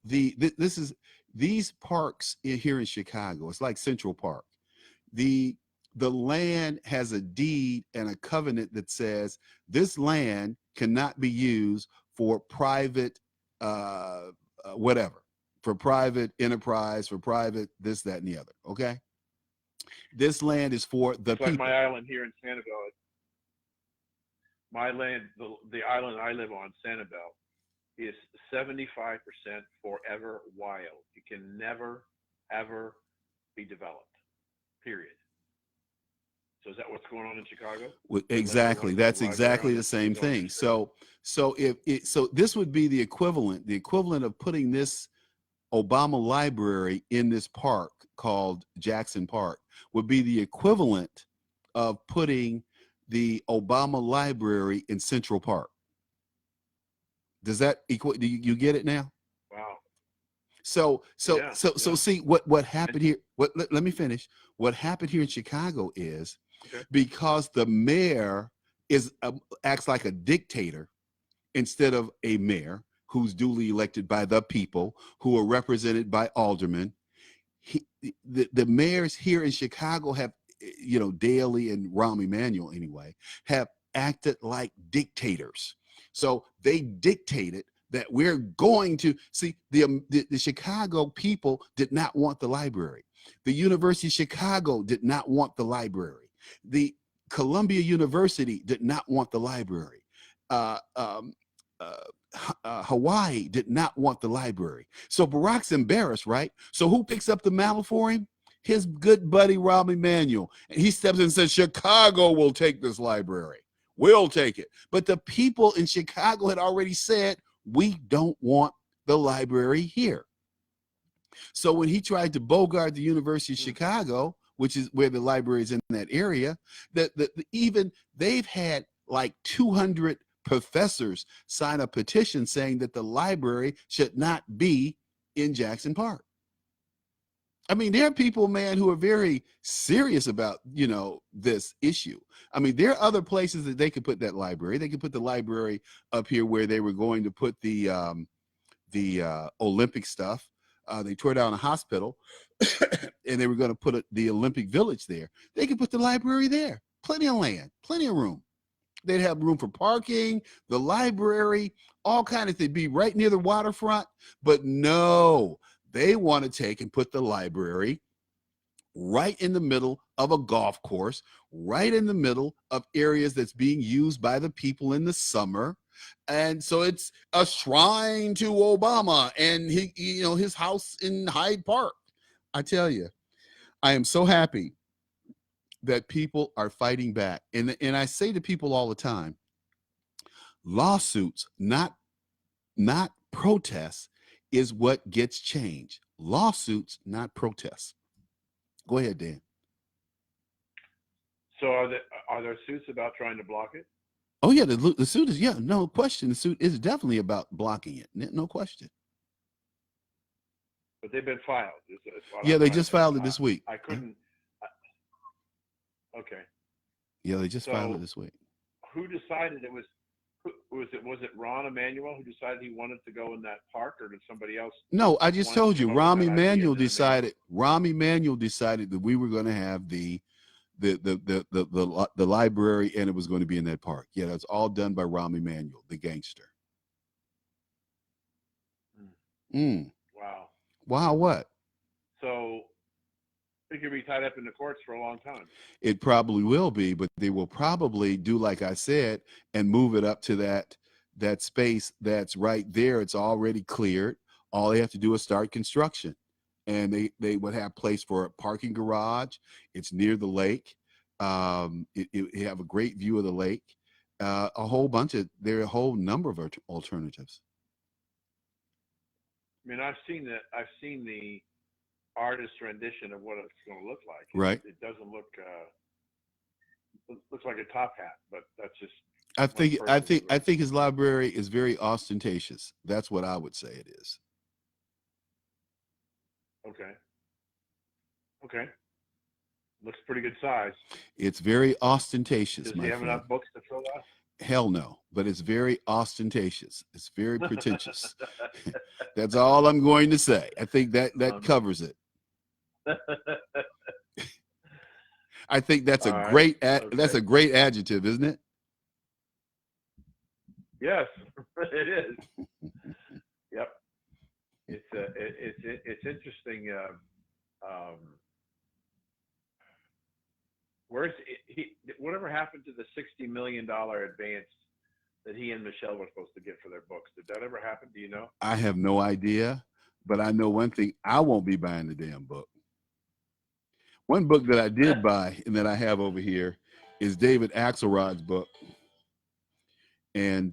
is these parks here in Chicago. It's like Central Park. The land has a deed and a covenant that says this land cannot be used for private whatever, for private enterprise, for private this, that, and the other. Okay. This land is for the it's people. Like my island here in Sanibel. My land, the island I live on, Sanibel, is 75% forever wild. It can never, ever be developed. Period. So is that what's going on in Chicago? Well, exactly. That's exactly the same thing. So this would be the equivalent of putting this Obama library in this park called Jackson Park would be the equivalent of putting the Obama library in Central Park. Does that equal? Do you get it now? Wow. So see what happened here. Let me finish. What happened here in Chicago is because the mayor acts like a dictator instead of a mayor who's duly elected by the people, who are represented by aldermen. The mayors here in Chicago have, you know, Daley and Rahm Emanuel anyway, have acted like dictators. So they dictated that we're going to see the Chicago people did not want the library. The University of Chicago did not want the library. The Columbia University did not want the library. Hawaii did not want the library. So Barack's embarrassed, right? So who picks up the mantle for him? His good buddy, Rahm Emanuel. And he steps in and says, Chicago will take this library. We'll take it. But the people in Chicago had already said, we don't want the library here. So when he tried to bogart the University of Chicago, which is where the library is in that area, even they've had like 200 professors sign a petition saying that the library should not be in Jackson Park. I mean, there are people, man, who are very serious about, you know, this issue. I mean, there are other places that they could put that library. They could put the library up here where they were going to put the Olympic stuff. They tore down a hospital and they were going to put the Olympic Village there. They could put the library there. Plenty of land, plenty of room. They'd have room for parking, the library, all kinds of things, be right near the waterfront. But no, they want to take and put the library right in the middle of a golf course, right in the middle of areas that's being used by the people in the summer. And so it's a shrine to Obama and his house in Hyde Park. I tell you, I am so happy that people are fighting back. And I say to people all the time, lawsuits, not protests, is what gets change. Lawsuits, not protests. Go ahead, Dan. So are there suits about trying to block it? Oh yeah, the suit is, no question. The suit is definitely about blocking it. No question. But they've been filed. Yeah, they just filed it this week. I couldn't. Okay. Yeah, they just filed it So this week. who decided it was? Was it Ron Emanuel who decided he wanted to go in that park, or did somebody else? No, I just wanted to told you, come up with that idea and then Rahm Emanuel decided that we were going to have the library, and it was going to be in that park. Yeah, that's all done by Rahm Emanuel, the gangster. Wow. Wow, what? So it could be tied up in the courts for a long time. It probably will be, but they will probably do like I said and move it up to that space that's right there. It's already cleared. All they have to do is start construction, and they would have place for a parking garage. It's near the lake. It have a great view of the lake. There are a whole number of alternatives. I mean, I've seen the artist rendition of what it's going to look like. Right. It doesn't look. It looks like a top hat, but that's just. I think his library is very ostentatious. That's what I would say it is. Okay. Okay. Looks pretty good size. It's very ostentatious. Does he have enough books to fill that? Hell no, but it's very ostentatious. It's very pretentious. That's all I'm going to say. I think that covers it. I think that's that's a great adjective, isn't it? Yes, it is. Yep. It's interesting. Whatever happened to the $60 million advance that he and Michelle were supposed to get for their books? Did that ever happen? Do you know? I have no idea, but I know one thing: I won't be buying the damn book. One book that I did buy and that I have over here is David Axelrod's book. And,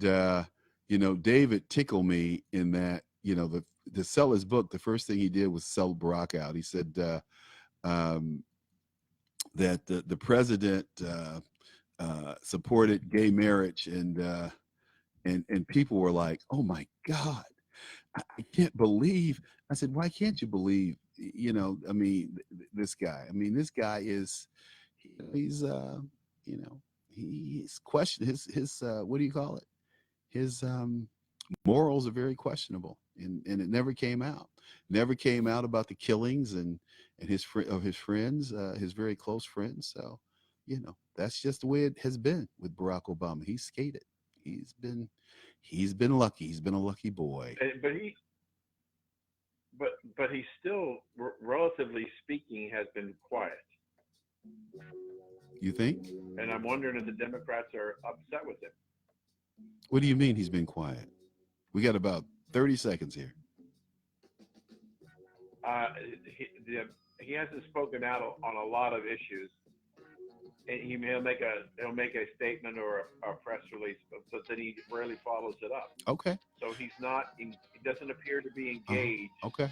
David tickled me in that, to sell his book, the first thing he did was sell Barack out. He said that the president supported gay marriage, and people were like, oh, my God, I can't believe. I said, why can't you believe? This guy. This guy is, he's questioned his what do you call it? His morals are very questionable, and it never came out. Never came out about the killings and his friends, his very close friends. So, that's just the way it has been with Barack Obama. He's skated. He's been lucky. He's been a lucky boy. But he still, relatively speaking, has been quiet. You think? And I'm wondering if the Democrats are upset with him. What do you mean he's been quiet? We got about 30 seconds here. He hasn't spoken out on a lot of issues. And he'll make a statement or a press release, but then he rarely follows it up. Okay. So he doesn't appear to be engaged. Okay.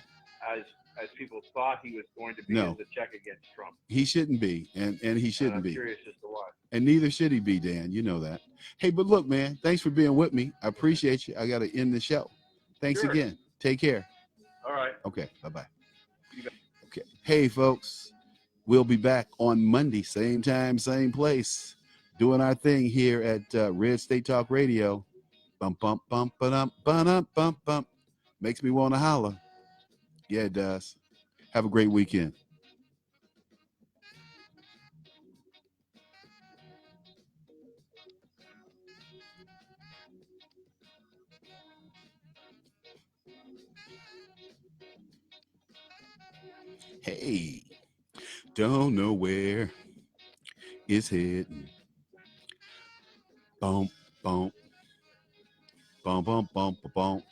As people thought he was going to be in the check against Trump. He shouldn't be, and he shouldn't be. I'm curious as to why. And neither should he be, Dan. You know that. Hey, but look, man, thanks for being with me. I appreciate you. I got to end the show. Thanks again. Take care. All right. Okay. Bye-bye. Okay. Hey, folks, we'll be back on Monday, same time, same place, doing our thing here at Red State Talk Radio. Bump, bump, bump, ba-dum, ba-dum, bump, bump. Makes me want to holler. Yeah, it does. Have a great weekend. Hey, don't know where it's heading. Bump, bump, bump, bump, bump, bump.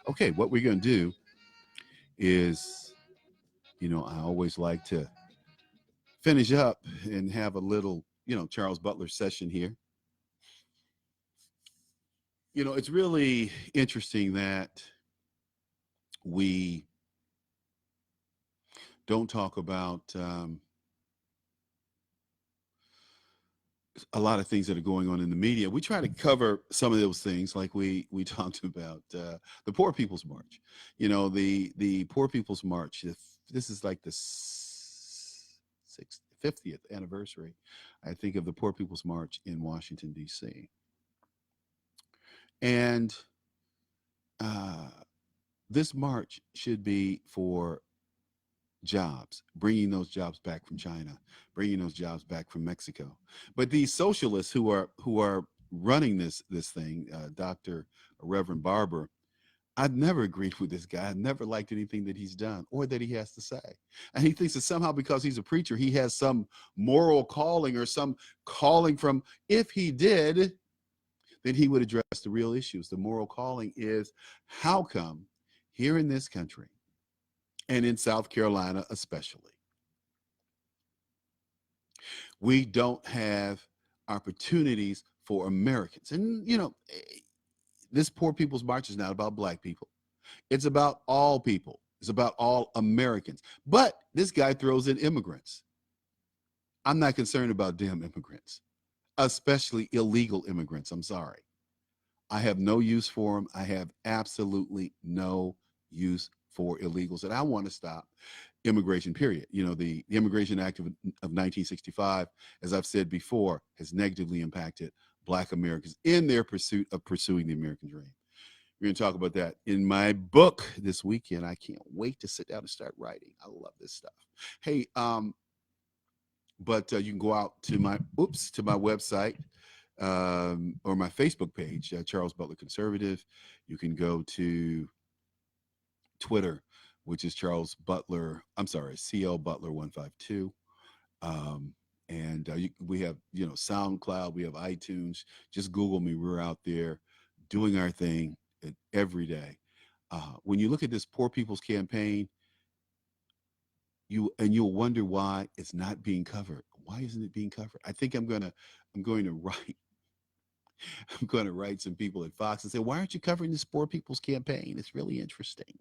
Okay, what we're going to do is, I always like to finish up and have a little, Charles Butler session here. It's really interesting that we don't talk about a lot of things that are going on in the media. We try to cover some of those things, like we talked about the Poor People's March. The Poor People's March. This is like the 50th anniversary, I think, of the Poor People's March in Washington, D.C. And this march should be for jobs, bringing those jobs back from China, bringing those jobs back from Mexico. But these socialists who are running this thing, Dr. Reverend Barber, I've never agreed with this guy. I've never liked anything that he's done or that he has to say. And he thinks that somehow because he's a preacher, he has some moral calling or some calling from, if he did, then he would address the real issues. The moral calling is, how come here in this country, and in South Carolina especially, we don't have opportunities for Americans? And, you know, this Poor People's March is not about Black people. It's about all people. It's about all Americans. But this guy throws in immigrants. I'm not concerned about damn immigrants, especially illegal immigrants. I'm sorry. I have no use for them. I have absolutely no use for illegals. And I want to stop immigration, period. You know, the Immigration Act of 1965, as I've said before, has negatively impacted Black Americans in their pursuit of pursuing the American dream. We're going to talk about that in my book this weekend. I can't wait to sit down and start writing. I love this stuff. Hey, but you can go out to my website or my Facebook page, Charles Butler Conservative. You can go to Twitter, which is Charles Butler. I'm sorry, CL Butler 152. We have, you know, SoundCloud. We have iTunes. Just Google me. We're out there doing our thing every day. When you look at this Poor People's Campaign, you'll wonder why it's not being covered. Why isn't it being covered? I think I'm going to write some people at Fox and say, why aren't you covering this Poor People's Campaign? It's really interesting.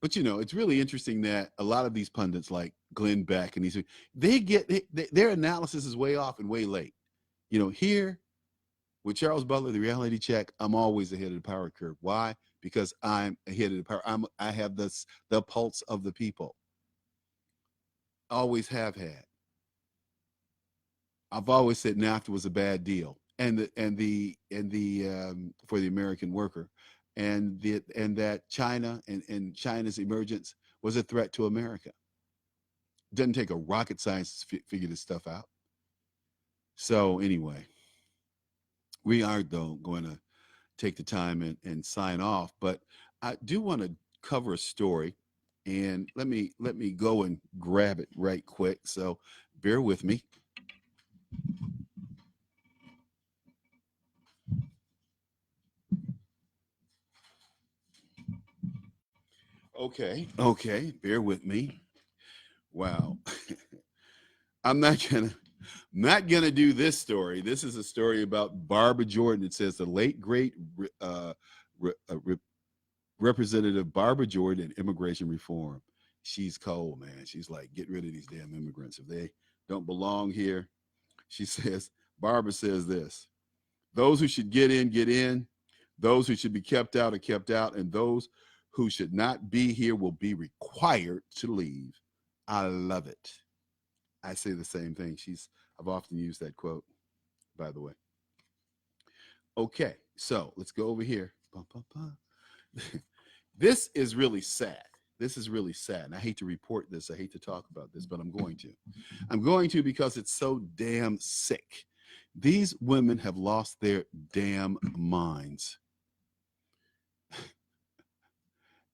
But, you know, it's really interesting that a lot of these pundits like Glenn Beck and their analysis is way off and way late. You know, here with Charles Butler, the reality check, I'm always ahead of the power curve. Why? Because I'm ahead of the power. I have the pulse of the people. Always have had. I've always said NAFTA was a bad deal, and the for the American worker, and that China and China's emergence was a threat to America. Doesn't take a rocket science to figure this stuff out. So anyway, we are though going to take the time and sign off, but I do want to cover a story, and let me go and grab it right quick. So bear with me. Okay, bear with me. Wow. I'm not gonna do this story. This is a story about Barbara Jordan. It says the late great Representative Barbara Jordan and immigration reform. She's cold, man. She's like, get rid of these damn immigrants. If they don't belong here, she says, Barbara says this: those who should get in, those who should be kept out are kept out, and those who should not be here will be required to leave. I love it. I say the same thing. I've often used that quote, by the way. Okay, so let's go over here. This is really sad. This is really sad. And I hate to report this. I hate to talk about this, but I'm going to. I'm going to because it's so damn sick. These women have lost their damn minds.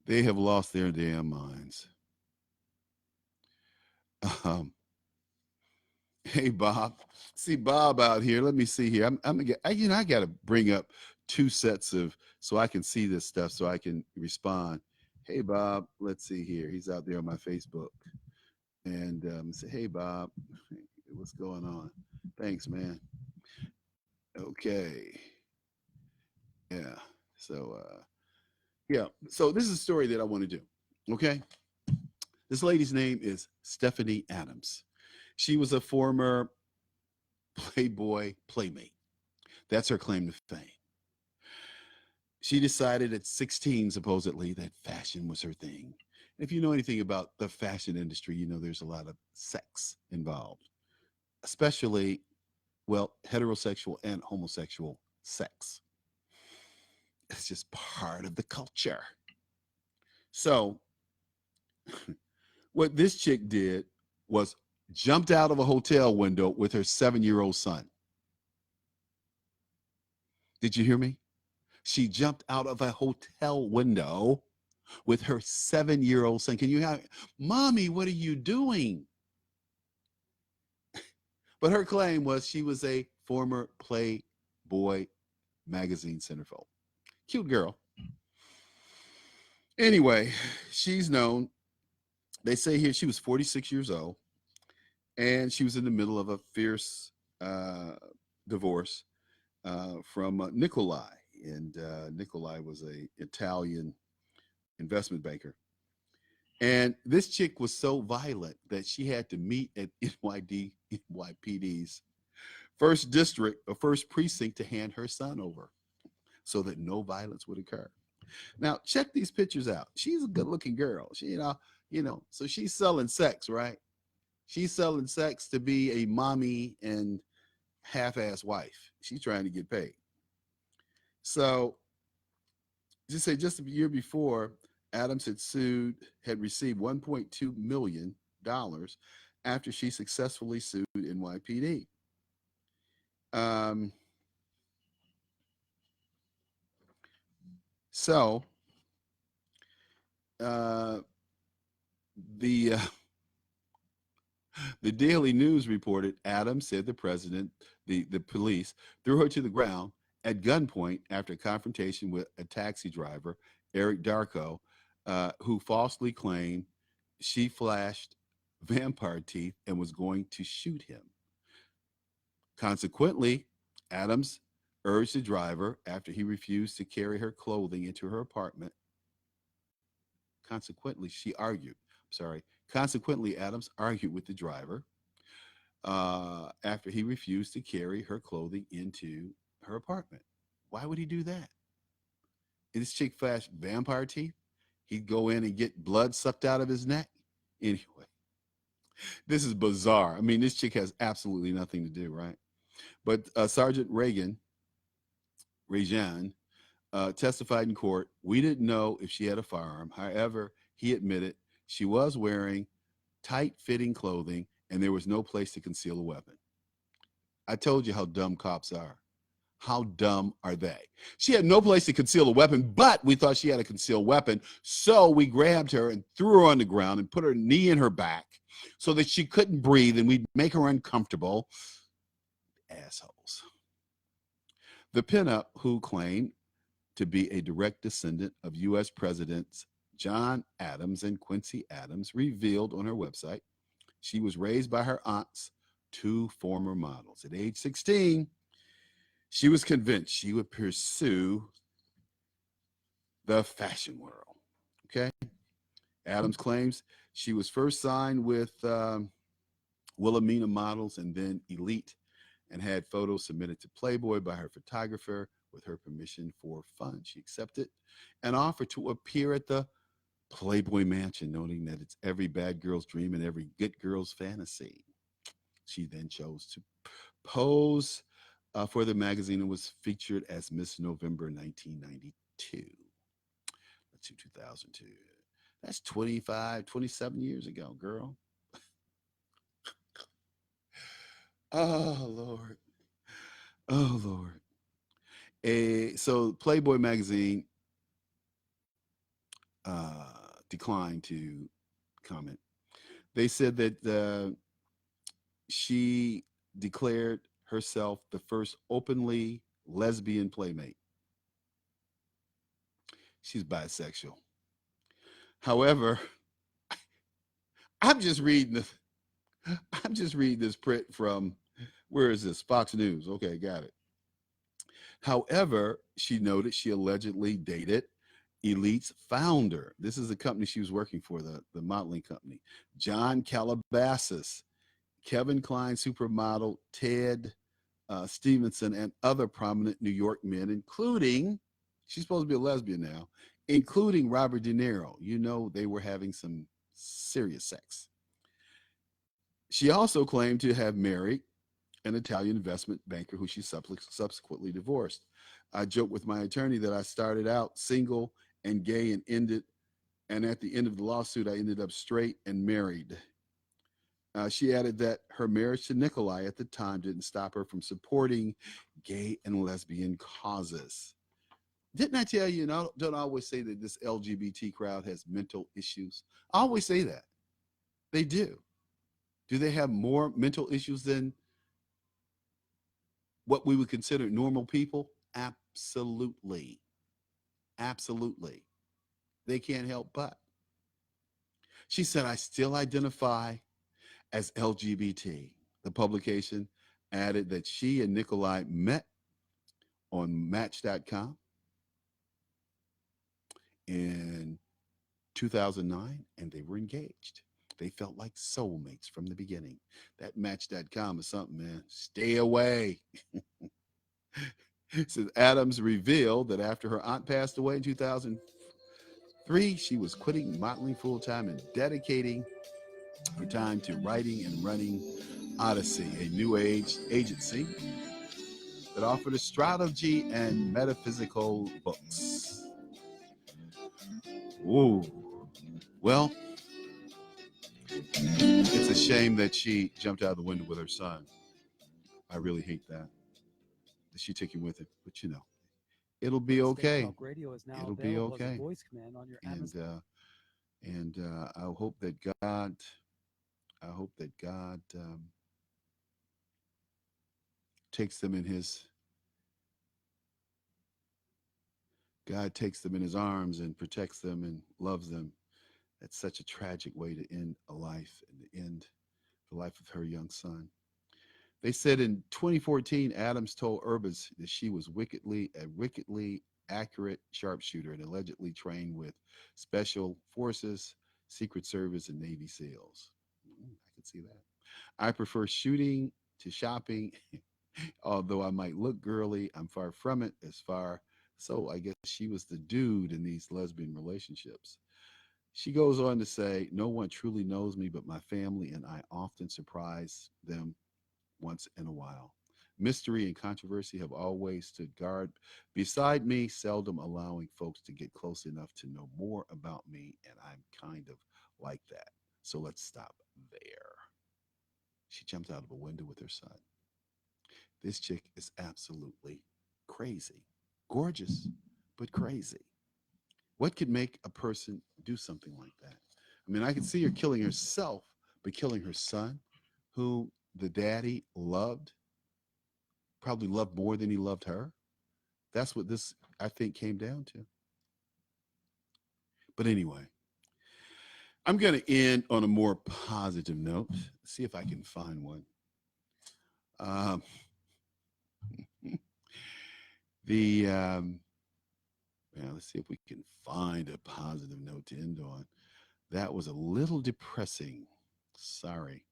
They have lost their damn minds. Hey, Bob. See Bob out here. Let me see here. I got to bring up two sets so I can see this stuff so I can respond. Hey, Bob. Let's see here. He's out there on my Facebook. And say, hey, Bob, what's going on? Thanks, man. Okay. Yeah. So, So this is a story that I want to do. Okay. This lady's name is Stephanie Adams. She was a former Playboy playmate. That's her claim to fame. She decided at 16, supposedly, that fashion was her thing. If you know anything about the fashion industry, you know there's a lot of sex involved, especially, well, heterosexual and homosexual sex. It's just part of the culture. So, what this chick did was jumped out of a hotel window with her 7-year-old son. Did you hear me? She jumped out of a hotel window with her 7-year-old son. Can you have, Mommy, what are you doing? But her claim was she was a former Playboy magazine centerfold. Cute girl. Anyway, she's known. They say here she was 46 years old, and she was in the middle of a fierce divorce from Nikolai. And Nikolai was an Italian investment banker. And this chick was so violent that she had to meet at NYPD's first district or first precinct to hand her son over so that no violence would occur. Now, check these pictures out. She's a good-looking girl. She, so she's selling sex, right? She's selling sex to be a mommy and half-ass wife. She's trying to get paid. So, just a year before, Adams had received $1.2 million after she successfully sued NYPD. So the Daily News reported Adams said the police threw her to the ground at gunpoint after a confrontation with a taxi driver, Eric Darko, who falsely claimed she flashed vampire teeth and was going to shoot him. Consequently, Adams urged the driver after he refused to carry her clothing into her apartment. Consequently, Adams argued with the driver after he refused to carry her clothing into her apartment. Why would he do that? And this chick flashed vampire teeth. He'd go in and get blood sucked out of his neck. Anyway, this is bizarre. I mean, this chick has absolutely nothing to do, right? But Sergeant Reagan testified in court. We didn't know if she had a firearm. However, he admitted she was wearing tight-fitting clothing and there was no place to conceal a weapon. I told you how dumb cops are. How dumb are they? She had no place to conceal a weapon, but we thought she had a concealed weapon. So we grabbed her and threw her on the ground and put her knee in her back so that she couldn't breathe and we'd make her uncomfortable. Assholes. The pinup, who claimed to be a direct descendant of U.S. Presidents John Adams and Quincy Adams, revealed on her website she was raised by her aunts, 2 former models. At age 16, she was convinced she would pursue the fashion world. Okay. Adams claims she was first signed with Wilhelmina Models and then Elite, and had photos submitted to Playboy by her photographer with her permission for fun. She accepted an offer to appear at the Playboy Mansion, noting that it's every bad girl's dream and every good girl's fantasy. She then chose to pose for the magazine and was featured as Miss November 1992. That's 2002. That's 27 years ago, girl. Oh, Lord. Oh, Lord. So Playboy magazine declined to comment. They said that she declared herself the first openly lesbian playmate. She's bisexual. However, I'm just reading this print from, where is this? Fox News. Okay, got it. However, she noted she allegedly dated Elite's founder. This is the company she was working for, the modeling company. John Calabasas, Kevin Kline supermodel Ted Stevenson, and other prominent New York men, including, she's supposed to be a lesbian now, including Robert De Niro. You know, they were having some serious sex. She also claimed to have married an Italian investment banker who she subsequently divorced. I joked with my attorney that I started out single and gay and at the end of the lawsuit, I ended up straight and married. She added that her marriage to Nikolai at the time didn't stop her from supporting gay and lesbian causes. Didn't I tell you, and I don't always say that this LGBT crowd has mental issues? I always say that. They do. Do they have more mental issues than what we would consider normal people? Absolutely. Absolutely. They can't help but. She said, I still identify as LGBT. The publication added that she and Nikolai met on Match.com in 2009 and they were engaged. They felt like soulmates from the beginning. That Match.com is something, man. Stay away. Says Adams revealed that after her aunt passed away in 2003, she was quitting modeling full time and dedicating her time to writing and running Odyssey, a new age agency that offered astrology and metaphysical books. Ooh. Well, it's a shame that she jumped out of the window with her son. I really hate that she took him with it. But you know, it'll be okay. Talk Radio is now It'll be available as a okay. voice command on your And Amazon. I hope that God takes them in his arms and protects them and loves them. That's such a tragic way to end a life and to end the life of her young son. They said in 2014, Adams told Urbis that she was a wickedly accurate sharpshooter and allegedly trained with special forces, Secret Service, and Navy SEALs. I can see that. I prefer shooting to shopping. Although I might look girly, I'm far from it So I guess she was the dude in these lesbian relationships. She goes on to say, no one truly knows me but my family, and I often surprise them once in a while. Mystery and controversy have always stood guard beside me, seldom allowing folks to get close enough to know more about me, and I'm kind of like that. So let's stop there. She jumped out of a window with her son. This chick is absolutely crazy. Gorgeous, but crazy. What could make a person do something like that? I mean, I could see her killing herself, but killing her son, who the daddy loved, probably loved more than he loved her. That's what this, I think, came down to. But anyway, I'm going to end on a more positive note. See if I can find one. Let's see if we can find a positive note to end on. That was a little depressing. Sorry.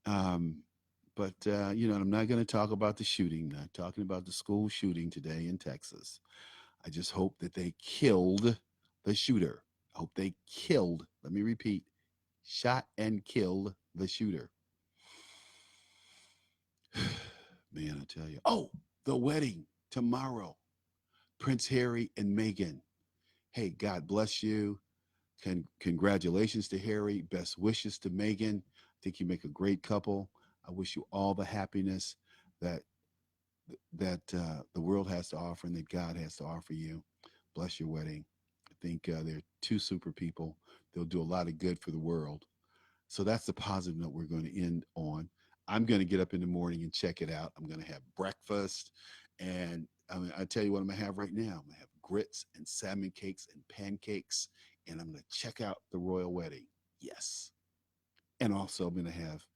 But I'm not going to talk about the shooting. Not talking about the school shooting today in Texas. I just hope that they killed the shooter. I hope they killed, let me repeat, shot and killed the shooter. Man, I tell you. Oh, the wedding tomorrow. Prince Harry and Meghan. Hey, God bless you. Congratulations to Harry. Best wishes to Meghan. I think you make a great couple. I wish you all the happiness that the world has to offer and that God has to offer you. Bless your wedding. I think they're two super people. They'll do a lot of good for the world. So that's the positive note we're going to end on. I'm going to get up in the morning and check it out. I'm going to have breakfast. And I tell you what I'm going to have right now. I'm going to have grits and salmon cakes and pancakes. And I'm going to check out the royal wedding. Yes. And also I'm going to have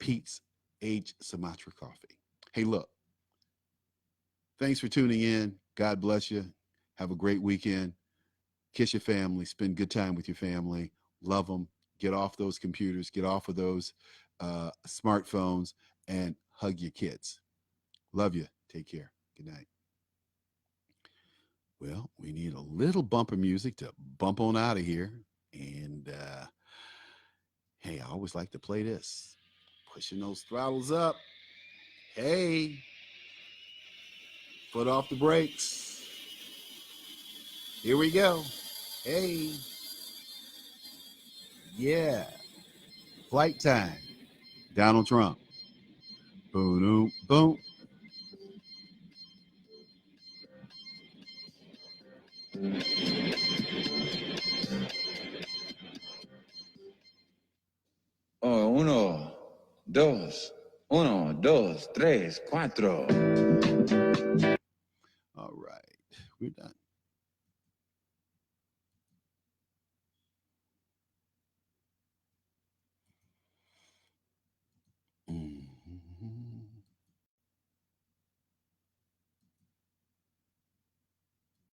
Pete's aged Sumatra coffee. Hey, look. Thanks for tuning in. God bless you. Have a great weekend. Kiss your family. Spend good time with your family. Love them. Get off those computers. Get off of those smartphones and hug your kids. Love you. Take care. Good night. Well, we need a little bumper music to bump on out of here. And hey, I always like to play this. Pushing those throttles up. Hey, foot off the brakes. Here we go. Hey. Yeah. Flight time. Donald Trump. Boom, boom. Oh, uno, dos, 3, 4. All right. We're done.